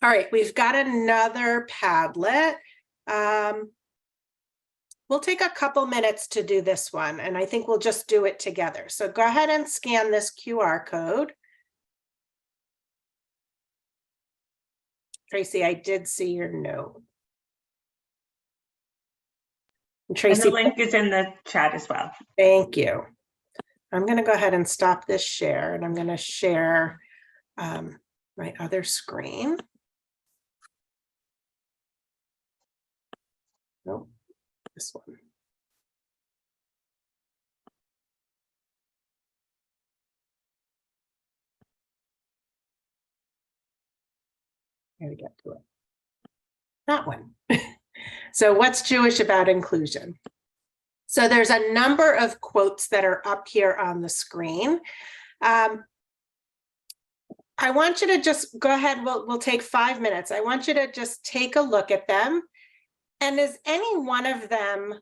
right, we've got another Padlet. We'll take a couple minutes to do this one, and I think we'll just do it together. So go ahead and scan this QR code. Tracy, I did see your note. And Tracy, and the link is in the chat as well. Thank you. I'm going to go ahead and stop this share, and I'm going to share my other screen. Nope, this one. Here we get to it. That one. So what's Jewish about inclusion? So there's a number of quotes that are up here on the screen. I want you to just go ahead. We'll take 5 minutes. I want you to just take a look at them. And does any one of them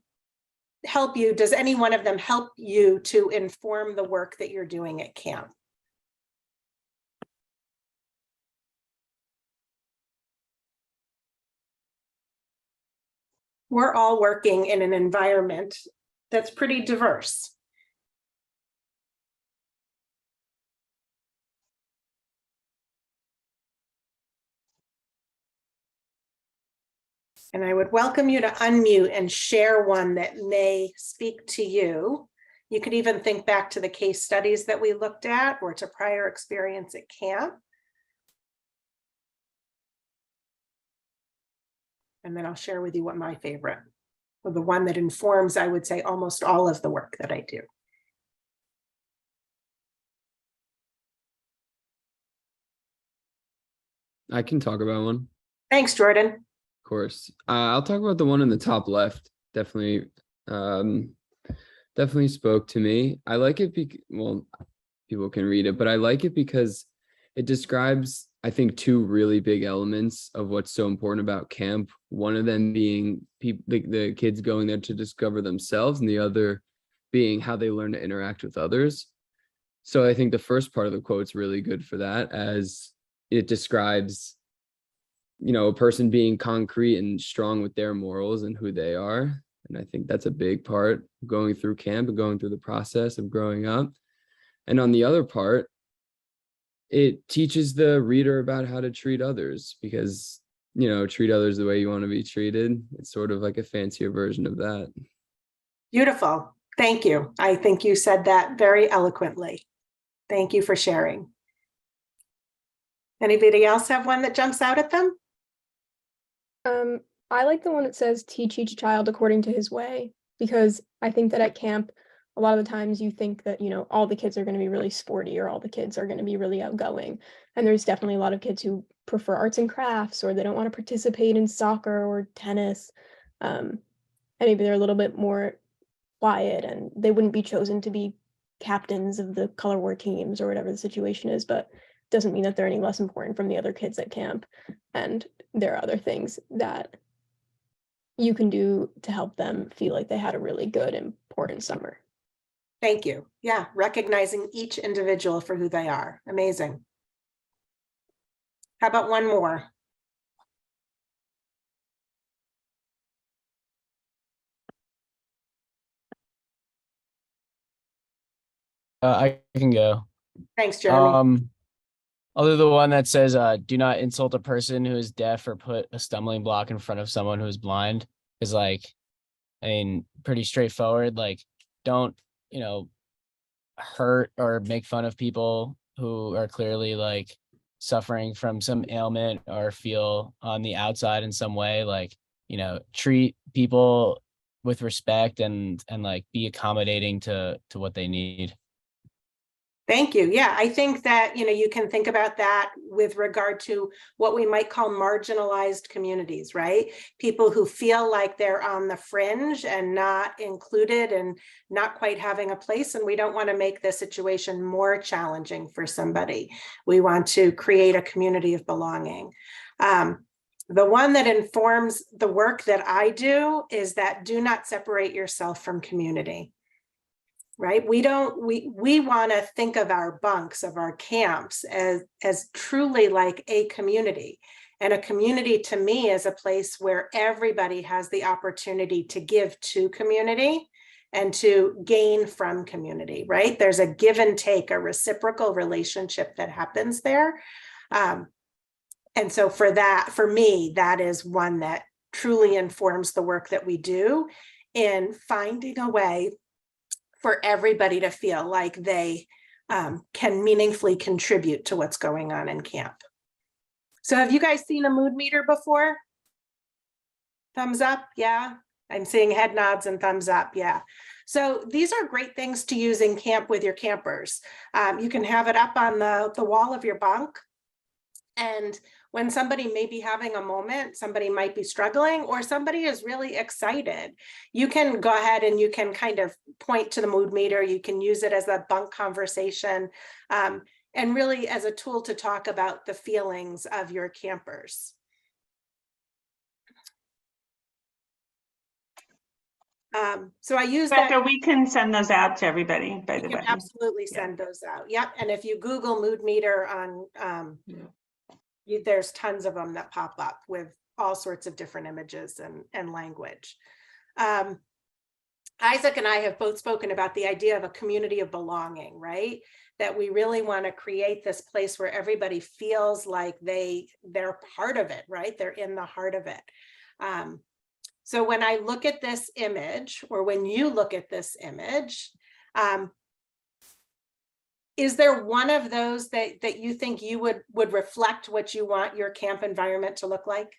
help you? Does any one of them help you to inform the work that you're doing at camp? We're all working in an environment that's pretty diverse. And I would welcome you to unmute and share one that may speak to you. You could even think back to the case studies that we looked at or to prior experience at camp. And then I'll share with you what my favorite, or the one that informs, I would say, almost all of the work that I do. I can talk about one. Thanks, Jordan. Of course. I'll talk about the one in the top left. Definitely spoke to me. I like it well, people can read it, but I like it because it describes, I think, two really big elements of what's so important about camp. One of them being the kids going there to discover themselves, and the other being how they learn to interact with others. So I think the first part of the quote's really good for that, as it describes, a person being concrete and strong with their morals and who they are. And I think that's a big part of going through camp and going through the process of growing up. And on the other part, it teaches the reader about how to treat others, because, treat others the way you want to be treated. It's sort of like a fancier version of that. Beautiful. Thank you. I think you said that very eloquently. Thank you for sharing. Anybody else have one that jumps out at them? I like the one that says teach each child according to his way, because I think that at camp, a lot of the times you think that, all the kids are going to be really sporty or all the kids are going to be really outgoing. And there's definitely a lot of kids who prefer arts and crafts, or they don't want to participate in soccer or tennis. And maybe they're a little bit more quiet and they wouldn't be chosen to be captains of the color war teams or whatever the situation is, but doesn't mean that they're any less important from the other kids at camp. And there are other things that you can do to help them feel like they had a really good, important summer. Thank you. Yeah, recognizing each individual for who they are. Amazing. How about one more? I can go. Thanks, Jeremy. Other the one that says, do not insult a person who is deaf or put a stumbling block in front of someone who is blind, is pretty straightforward. Don't, hurt or make fun of people who are clearly suffering from some ailment or feel on the outside in some way. Treat people with respect and be accommodating to what they need. Thank you. Yeah, I think that, you can think about that with regard to what we might call marginalized communities, right? People who feel like they're on the fringe and not included and not quite having a place. And we don't want to make the situation more challenging for somebody. We want to create a community of belonging. The one that informs the work that I do is that do not separate yourself from community. Right? We want to think of our bunks, of our camps as truly like a community. And a community to me is a place where everybody has the opportunity to give to community and to gain from community, right? There's a give and take, a reciprocal relationship that happens there. And so for me, that is one that truly informs the work that we do in finding a way for everybody to feel like they can meaningfully contribute to what's going on in camp. So have you guys seen a mood meter before? Thumbs up, yeah. I'm seeing head nods and thumbs up, yeah. So these are great things to use in camp with your campers. You can have it up on the wall of your bunk. And when somebody may be having a moment, somebody might be struggling, or somebody is really excited, you can go ahead and you can kind of point to the mood meter. You can use it as a bunk conversation, and really as a tool to talk about the feelings of your campers. So I use Becca, that. we can send those out to everybody, by the way. Absolutely send those out. Yep. And if you Google mood meter on, there's tons of them that pop up with all sorts of different images and language. Isaac and I have both spoken about the idea of a community of belonging, right? That we really want to create this place where everybody feels like they're part of it, right? They're in the heart of it. So when I look at this image, or when you look at this image, is there one of those that you think you would reflect what you want your camp environment to look like?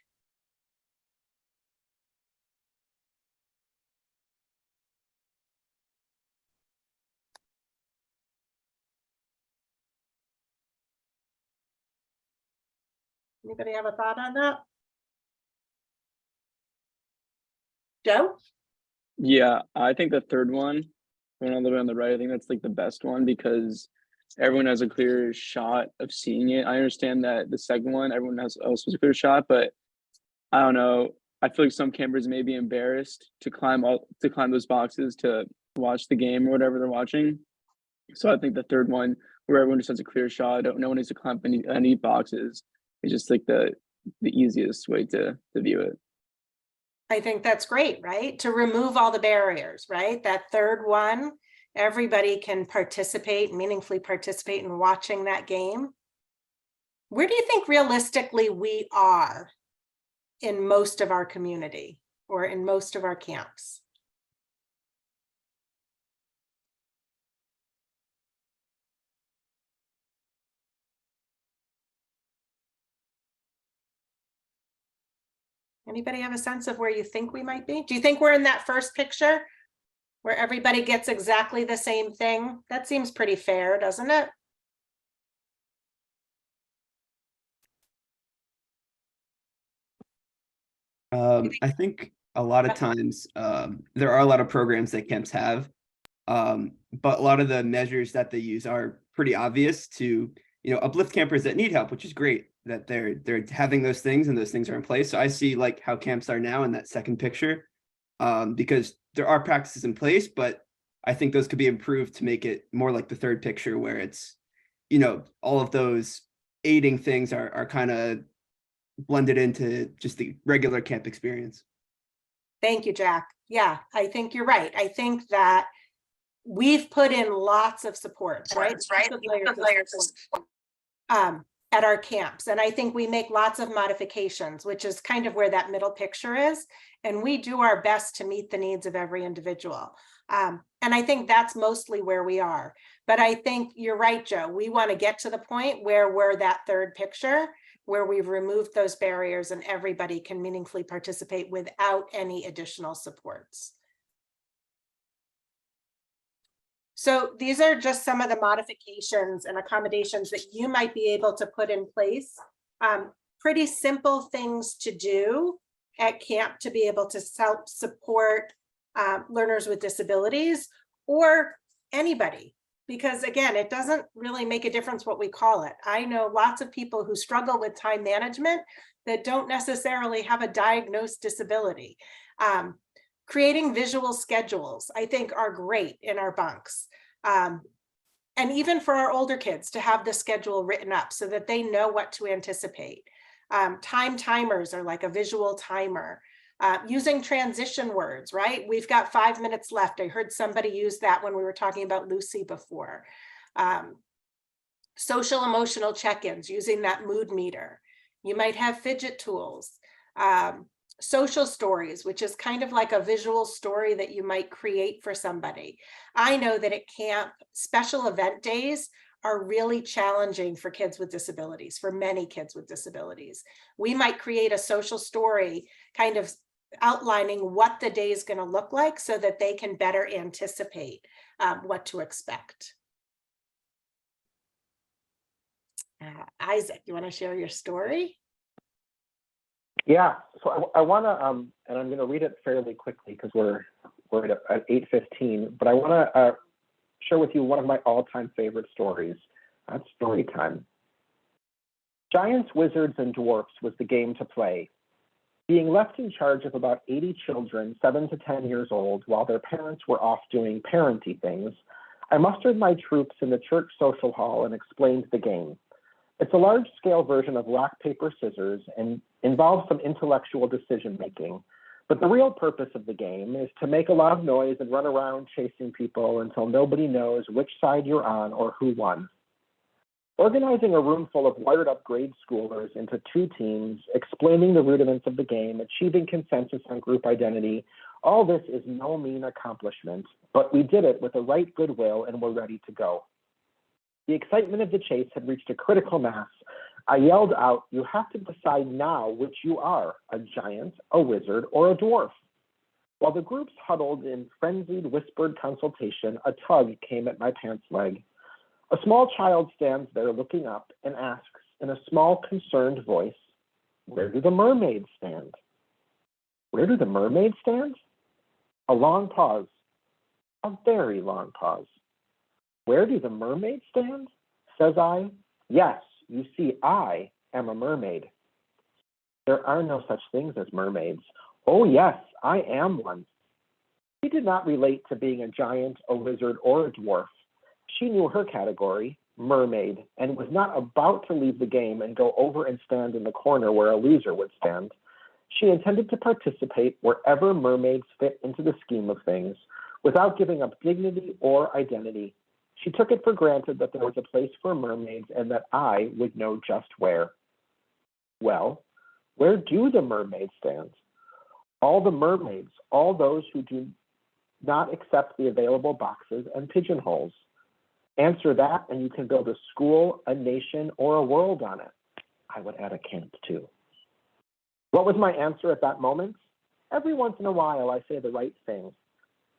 Anybody have a thought on that? Joe? Yeah, I think the third one, going all the way on the right, I think that's like the best one because everyone has a clear shot of seeing it. I understand that the second one, everyone else has a clear shot, but I don't know. I feel like some campers may be embarrassed to climb those boxes to watch the game or whatever they're watching. So I think the third one, where everyone just has a clear shot, no one needs to climb any boxes, is just like the easiest way to view it. I think that's great, right? To remove all the barriers, right? That third one, everybody can participate, meaningfully participate in watching that game. Where do you think realistically we are in most of our community or in most of our camps? Anybody have a sense of where you think we might be? Do you think we're in that first picture where everybody gets exactly the same thing? That seems pretty fair, doesn't it? I think a lot of times there are a lot of programs that camps have, but a lot of the measures that they use are pretty obvious to, uplift campers that need help, which is great that they're having those things and those things are in place. So I see like how camps are now in that second picture, because there are practices in place, but I think those could be improved to make it more like the third picture where it's, all of those aiding things are kind of blended into just the regular camp experience. Thank you, Jack. Yeah, I think you're right. I think that we've put in lots of supports, right? At our camps. And I think we make lots of modifications, which is kind of where that middle picture is. And we do our best to meet the needs of every individual. And I think that's mostly where we are. But I think you're right, Joe. We want to get to the point where we're that third picture, where we've removed those barriers and everybody can meaningfully participate without any additional supports. So these are just some of the modifications and accommodations that you might be able to put in place. Pretty simple things to do at camp to be able to support learners with disabilities or anybody. Because again, it doesn't really make a difference what we call it. I know lots of people who struggle with time management that don't necessarily have a diagnosed disability. Creating visual schedules, I think, are great in our bunks. And even for our older kids to have the schedule written up so that they know what to anticipate. Time timers are like a visual timer. Using transition words, right? We've got 5 minutes left. I heard somebody use that when we were talking about Lucy before. Social emotional check-ins, using that mood meter. You might have fidget tools. Social stories, which is kind of like a visual story that you might create for somebody. I know that at camp, special event days are really challenging for kids with disabilities, for many kids with disabilities. We might create a social story kind of outlining what the day is going to look like so that they can better anticipate what to expect. Isaac, you want to share your story? Yeah, so I want to, and I'm going to read it fairly quickly because we're at 8:15, but I want to share with you one of my all-time favorite stories. That's story time. Giants, Wizards, and Dwarfs was the game to play. Being left in charge of about 80 children, 7 to 10 years old, while their parents were off doing parenty things, I mustered my troops in the church social hall and explained the game. It's a large-scale version of rock, paper, scissors and involves some intellectual decision-making. But the real purpose of the game is to make a lot of noise and run around chasing people until nobody knows which side you're on or who won. Organizing a room full of wired-up grade schoolers into 2 teams, explaining the rudiments of the game, achieving consensus on group identity, all this is no mean accomplishment, but we did it with the right goodwill and we're ready to go. The excitement of the chase had reached a critical mass. I yelled out, "You have to decide now which you are, a giant, a wizard, or a dwarf." While the groups huddled in frenzied, whispered consultation, a tug came at my pants leg. A small child stands there looking up and asks in a small, concerned voice, "Where do the mermaids stand?" Where do the mermaids stand? A long pause, a very long pause. Where do the mermaids stand? Says I. Yes, you see, I am a mermaid. There are no such things as mermaids. Oh yes, I am one. He did not relate to being a giant, a wizard, or a dwarf. She knew her category, mermaid, and was not about to leave the game and go over and stand in the corner where a loser would stand. She intended to participate wherever mermaids fit into the scheme of things, without giving up dignity or identity. She took it for granted that there was a place for mermaids and that I would know just where. Well, where do the mermaids stand? All the mermaids, all those who do not accept the available boxes and pigeonholes. Answer that and you can build a school, a nation, or a world on it. I would add a camp too. What was my answer at that moment? Every once in a while I say the right thing.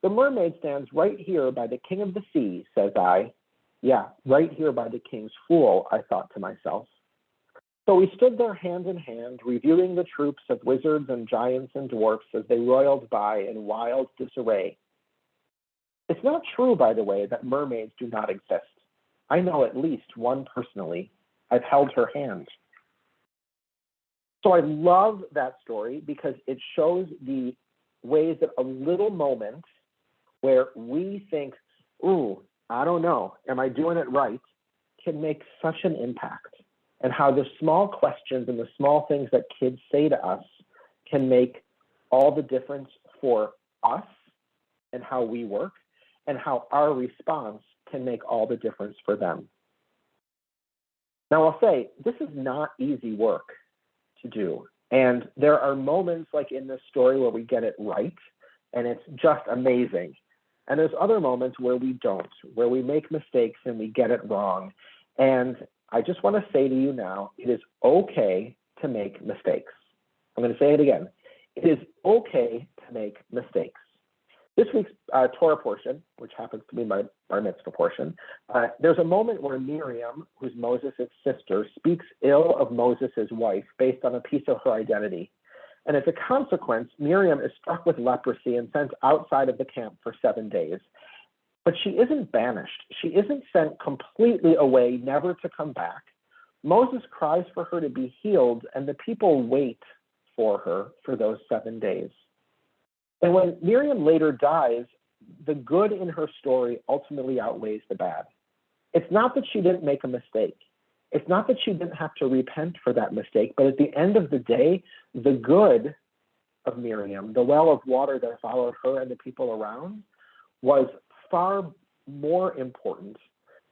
The mermaid stands right here by the king of the sea, says I. Yeah, right here by the king's fool, I thought to myself. So we stood there hand in hand, reviewing the troops of wizards and giants and dwarfs as they roiled by in wild disarray. It's not true, by the way, that mermaids do not exist. I know at least one personally. I've held her hand. So I love that story because it shows the ways that a little moment where we think, ooh, I don't know, am I doing it right, can make such an impact. And how the small questions and the small things that kids say to us can make all the difference for us and how we work, and how our response can make all the difference for them. Now I'll say, this is not easy work to do. And there are moments like in this story where we get it right, and it's just amazing. And there's other moments where we don't, where we make mistakes and we get it wrong. And I just want to say to you now, it is okay to make mistakes. I'm going to say it again. It is okay to make mistakes. This week's Torah portion, which happens to be my bar mitzvah portion, there's a moment where Miriam, who's Moses' sister, speaks ill of Moses' wife based on a piece of her identity. And as a consequence, Miriam is struck with leprosy and sent outside of the camp for 7 days. But she isn't banished. She isn't sent completely away, never to come back. Moses cries for her to be healed, and the people wait for her for those 7 days. And when Miriam later dies, the good in her story ultimately outweighs the bad. It's not that she didn't make a mistake. It's not that she didn't have to repent for that mistake, but at the end of the day, the good of Miriam, the well of water that followed her and the people around, was far more important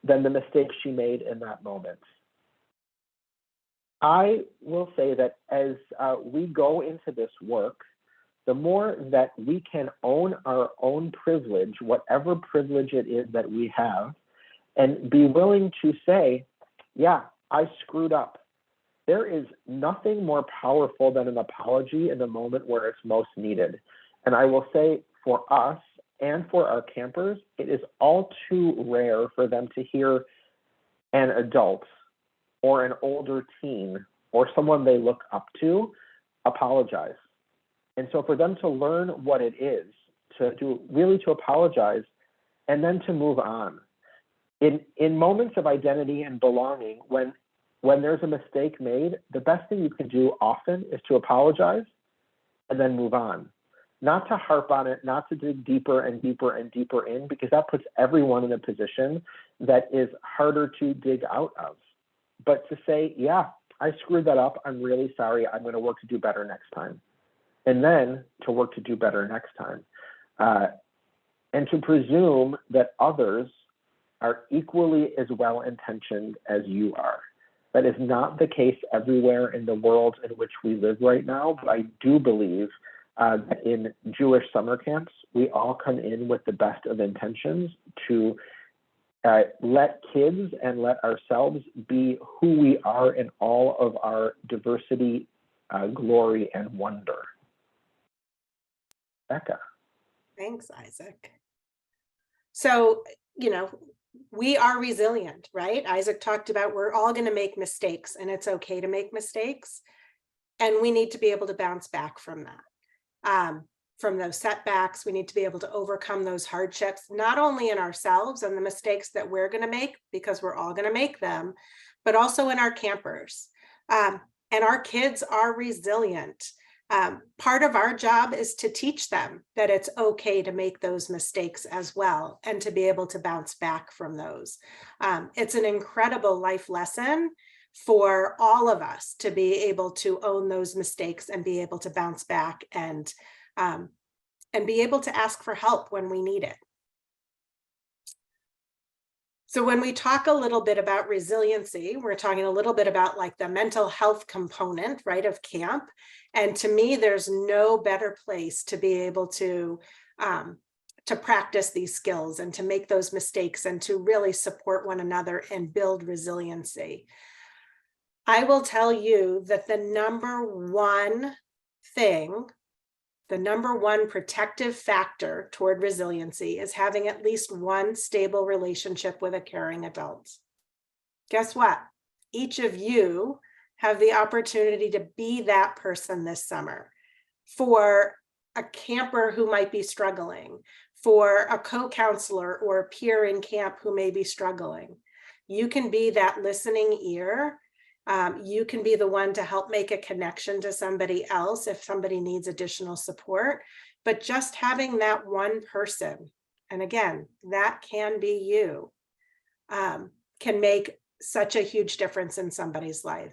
than the mistake she made in that moment. I will say that as we go into this work, the more that we can own our own privilege, whatever privilege it is that we have, and be willing to say, yeah, I screwed up. There is nothing more powerful than an apology in the moment where it's most needed. And I will say for us and for our campers, it is all too rare for them to hear an adult or an older teen or someone they look up to apologize. And so for them to learn what it is, to apologize and then to move on. In moments of identity and belonging, when there's a mistake made, the best thing you can do often is to apologize and then move on. Not to harp on it, not to dig deeper and deeper and deeper in, because that puts everyone in a position that is harder to dig out of. But to say, yeah, I screwed that up. I'm really sorry. I'm going to work to do better next time. And then to work to do better next time. And to presume that others are equally as well-intentioned as you are. That is not the case everywhere in the world in which we live right now, but I do believe that in Jewish summer camps, we all come in with the best of intentions to let kids and let ourselves be who we are in all of our diversity, glory, and wonder. Becca. Thanks, Isaac. So, we are resilient, right? Isaac talked about we're all going to make mistakes and it's okay to make mistakes. And we need to be able to bounce back from that. From those setbacks, we need to be able to overcome those hardships, not only in ourselves and the mistakes that we're going to make, because we're all going to make them, but also in our campers. And our kids are resilient. Part of our job is to teach them that it's okay to make those mistakes as well and to be able to bounce back from those. It's an incredible life lesson for all of us to be able to own those mistakes and be able to bounce back and be able to ask for help when we need it. So when we talk a little bit about resiliency, we're talking a little bit about like the mental health component, right, of camp. And to me, there's no better place to be able to practice these skills and to make those mistakes and to really support one another and build resiliency. I will tell you that the number one thing, the number one protective factor toward resiliency is having at least one stable relationship with a caring adult. Guess what? Each of you have the opportunity to be that person this summer for a camper who might be struggling, for a co-counselor or a peer in camp who may be struggling. You can be that listening ear. You can be the one to help make a connection to somebody else if somebody needs additional support, but just having that one person, and again, that can be you, can make such a huge difference in somebody's life.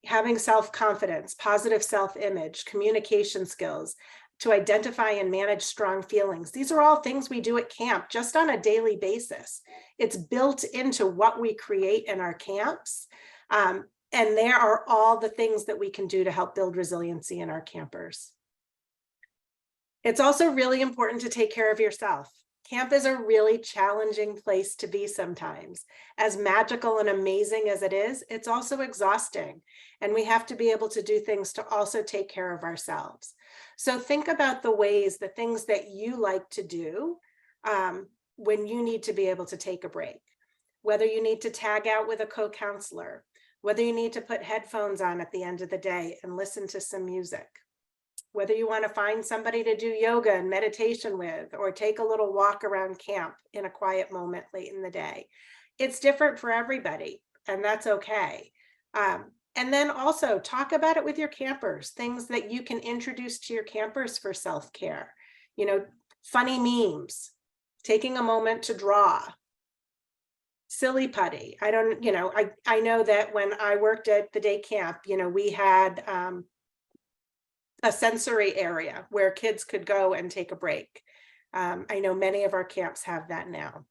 Having self-confidence, positive self-image, communication skills, to identify and manage strong feelings. These are all things we do at camp just on a daily basis. It's built into what we create in our camps. And there are all the things that we can do to help build resiliency in our campers. It's also really important to take care of yourself. Camp is a really challenging place to be sometimes. As magical and amazing as it is, it's also exhausting. And we have to be able to do things to also take care of ourselves. So think about the ways, the things that you like to do when you need to be able to take a break. Whether you need to tag out with a co-counselor, whether you need to put headphones on at the end of the day and listen to some music. Whether you want to find somebody to do yoga and meditation with, or take a little walk around camp in a quiet moment late in the day. It's different for everybody, and that's okay. And then also talk about it with your campers, things that you can introduce to your campers for self-care. You know, funny memes, taking a moment to draw, silly putty. I know that when I worked at the day camp, we had a sensory area where kids could go and take a break. I know many of our camps have that now.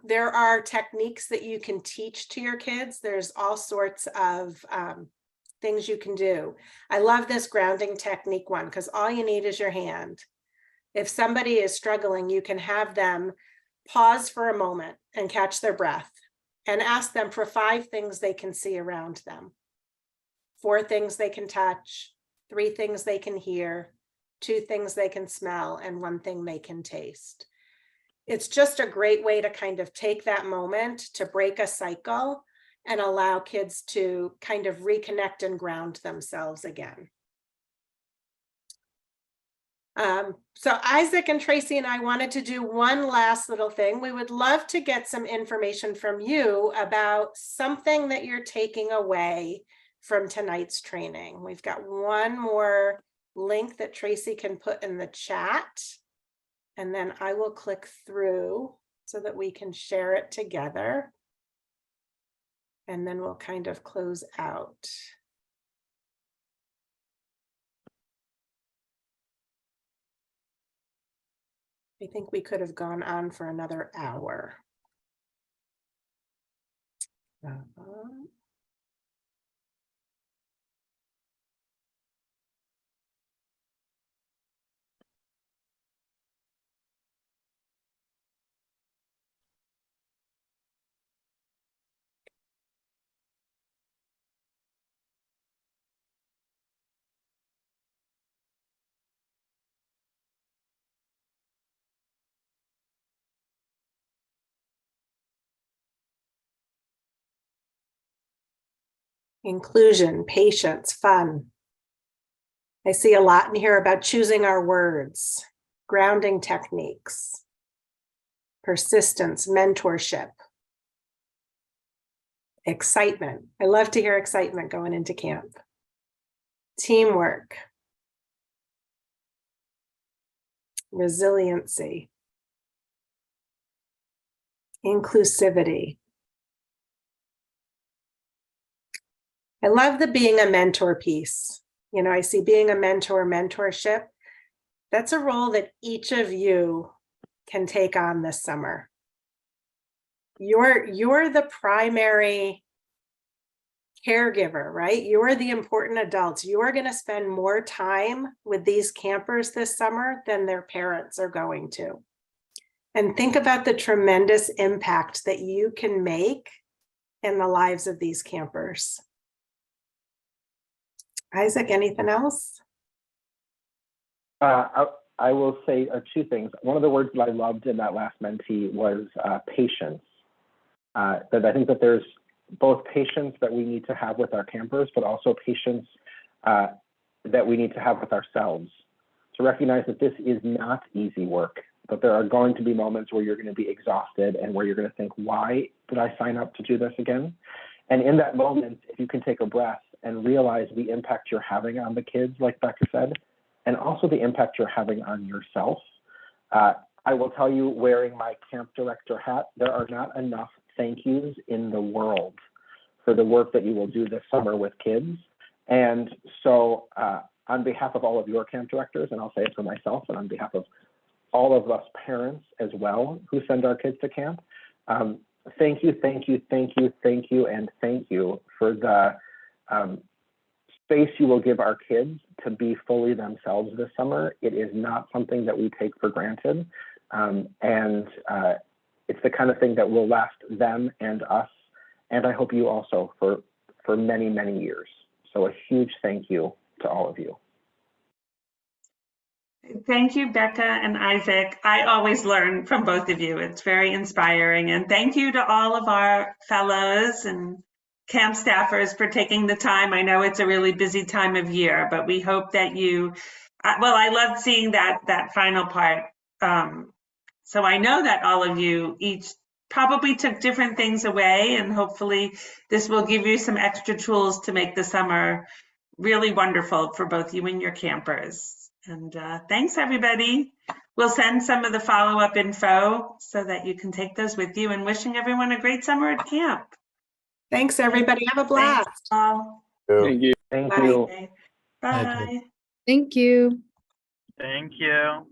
There are techniques that you can teach to your kids. There's all sorts of things you can do. I love this grounding technique one because all you need is your hand. If somebody is struggling, you can have them pause for a moment and catch their breath and ask them for 5 things they can see around them. 4 things they can touch, 3 things they can hear, 2 things they can smell, and 1 thing they can taste. It's just a great way to kind of take that moment to break a cycle and allow kids to kind of reconnect and ground themselves again. So Isaac and Tracy and I wanted to do one last little thing. We would love to get some information from you about something that you're taking away from tonight's training. We've got one more link that Tracy can put in the chat, and then I will click through so that we can share it together. And then we'll kind of close out. I think we could have gone on for another hour. Inclusion, patience, fun. I see a lot in here about choosing our words, grounding techniques, persistence, mentorship, Excitement. I love to hear excitement going into camp. Teamwork. Resiliency. Inclusivity. I love the being a mentor piece. You know, I see being a mentor, mentorship. That's a role that each of you can take on this summer. You're the primary caregiver, right? You're the important adults. You're going to spend more time with these campers this summer than their parents are going to. And think about the tremendous impact that you can make in the lives of these campers. Isaac, anything else? I will say two things. One of the words that I loved in that last mentee was patience. That I think that there's both patience that we need to have with our campers, but also patience that we need to have with ourselves. To recognize that this is not easy work, but there are going to be moments where you're going to be exhausted and where you're going to think, why did I sign up to do this again? And in that moment, if you can take a breath and realize the impact you're having on the kids, like Becca said, and also the impact you're having on yourself. I will tell you, wearing my camp director hat, there are not enough thank yous in the world for the work that you will do this summer with kids. And so on behalf of all of your camp directors, and I'll say it for myself, and on behalf of all of us parents as well who send our kids to camp, thank you, thank you, thank you, thank you, and thank you for the space you will give our kids to be fully themselves this summer. It is not something that we take for granted. It's the kind of thing that will last them and us, and I hope you also for many, many years. So a huge thank you to all of you. Thank you, Becca and Isaac. I always learn from both of you. It's very inspiring. And thank you to all of our fellows and camp staffers for taking the time. I know it's a really busy time of year, but we hope that you, well, I loved seeing that final part. So I know that all of you each probably took different things away, and hopefully this will give you some extra tools to make the summer really wonderful for both you and your campers. And thanks, everybody. We'll send some of the follow-up info so that you can take those with you, and wishing everyone a great summer at camp. Thanks, everybody. Have a blast. Thanks, all. Thank you. Thank Bye. you. Bye. Thank you. Thank you.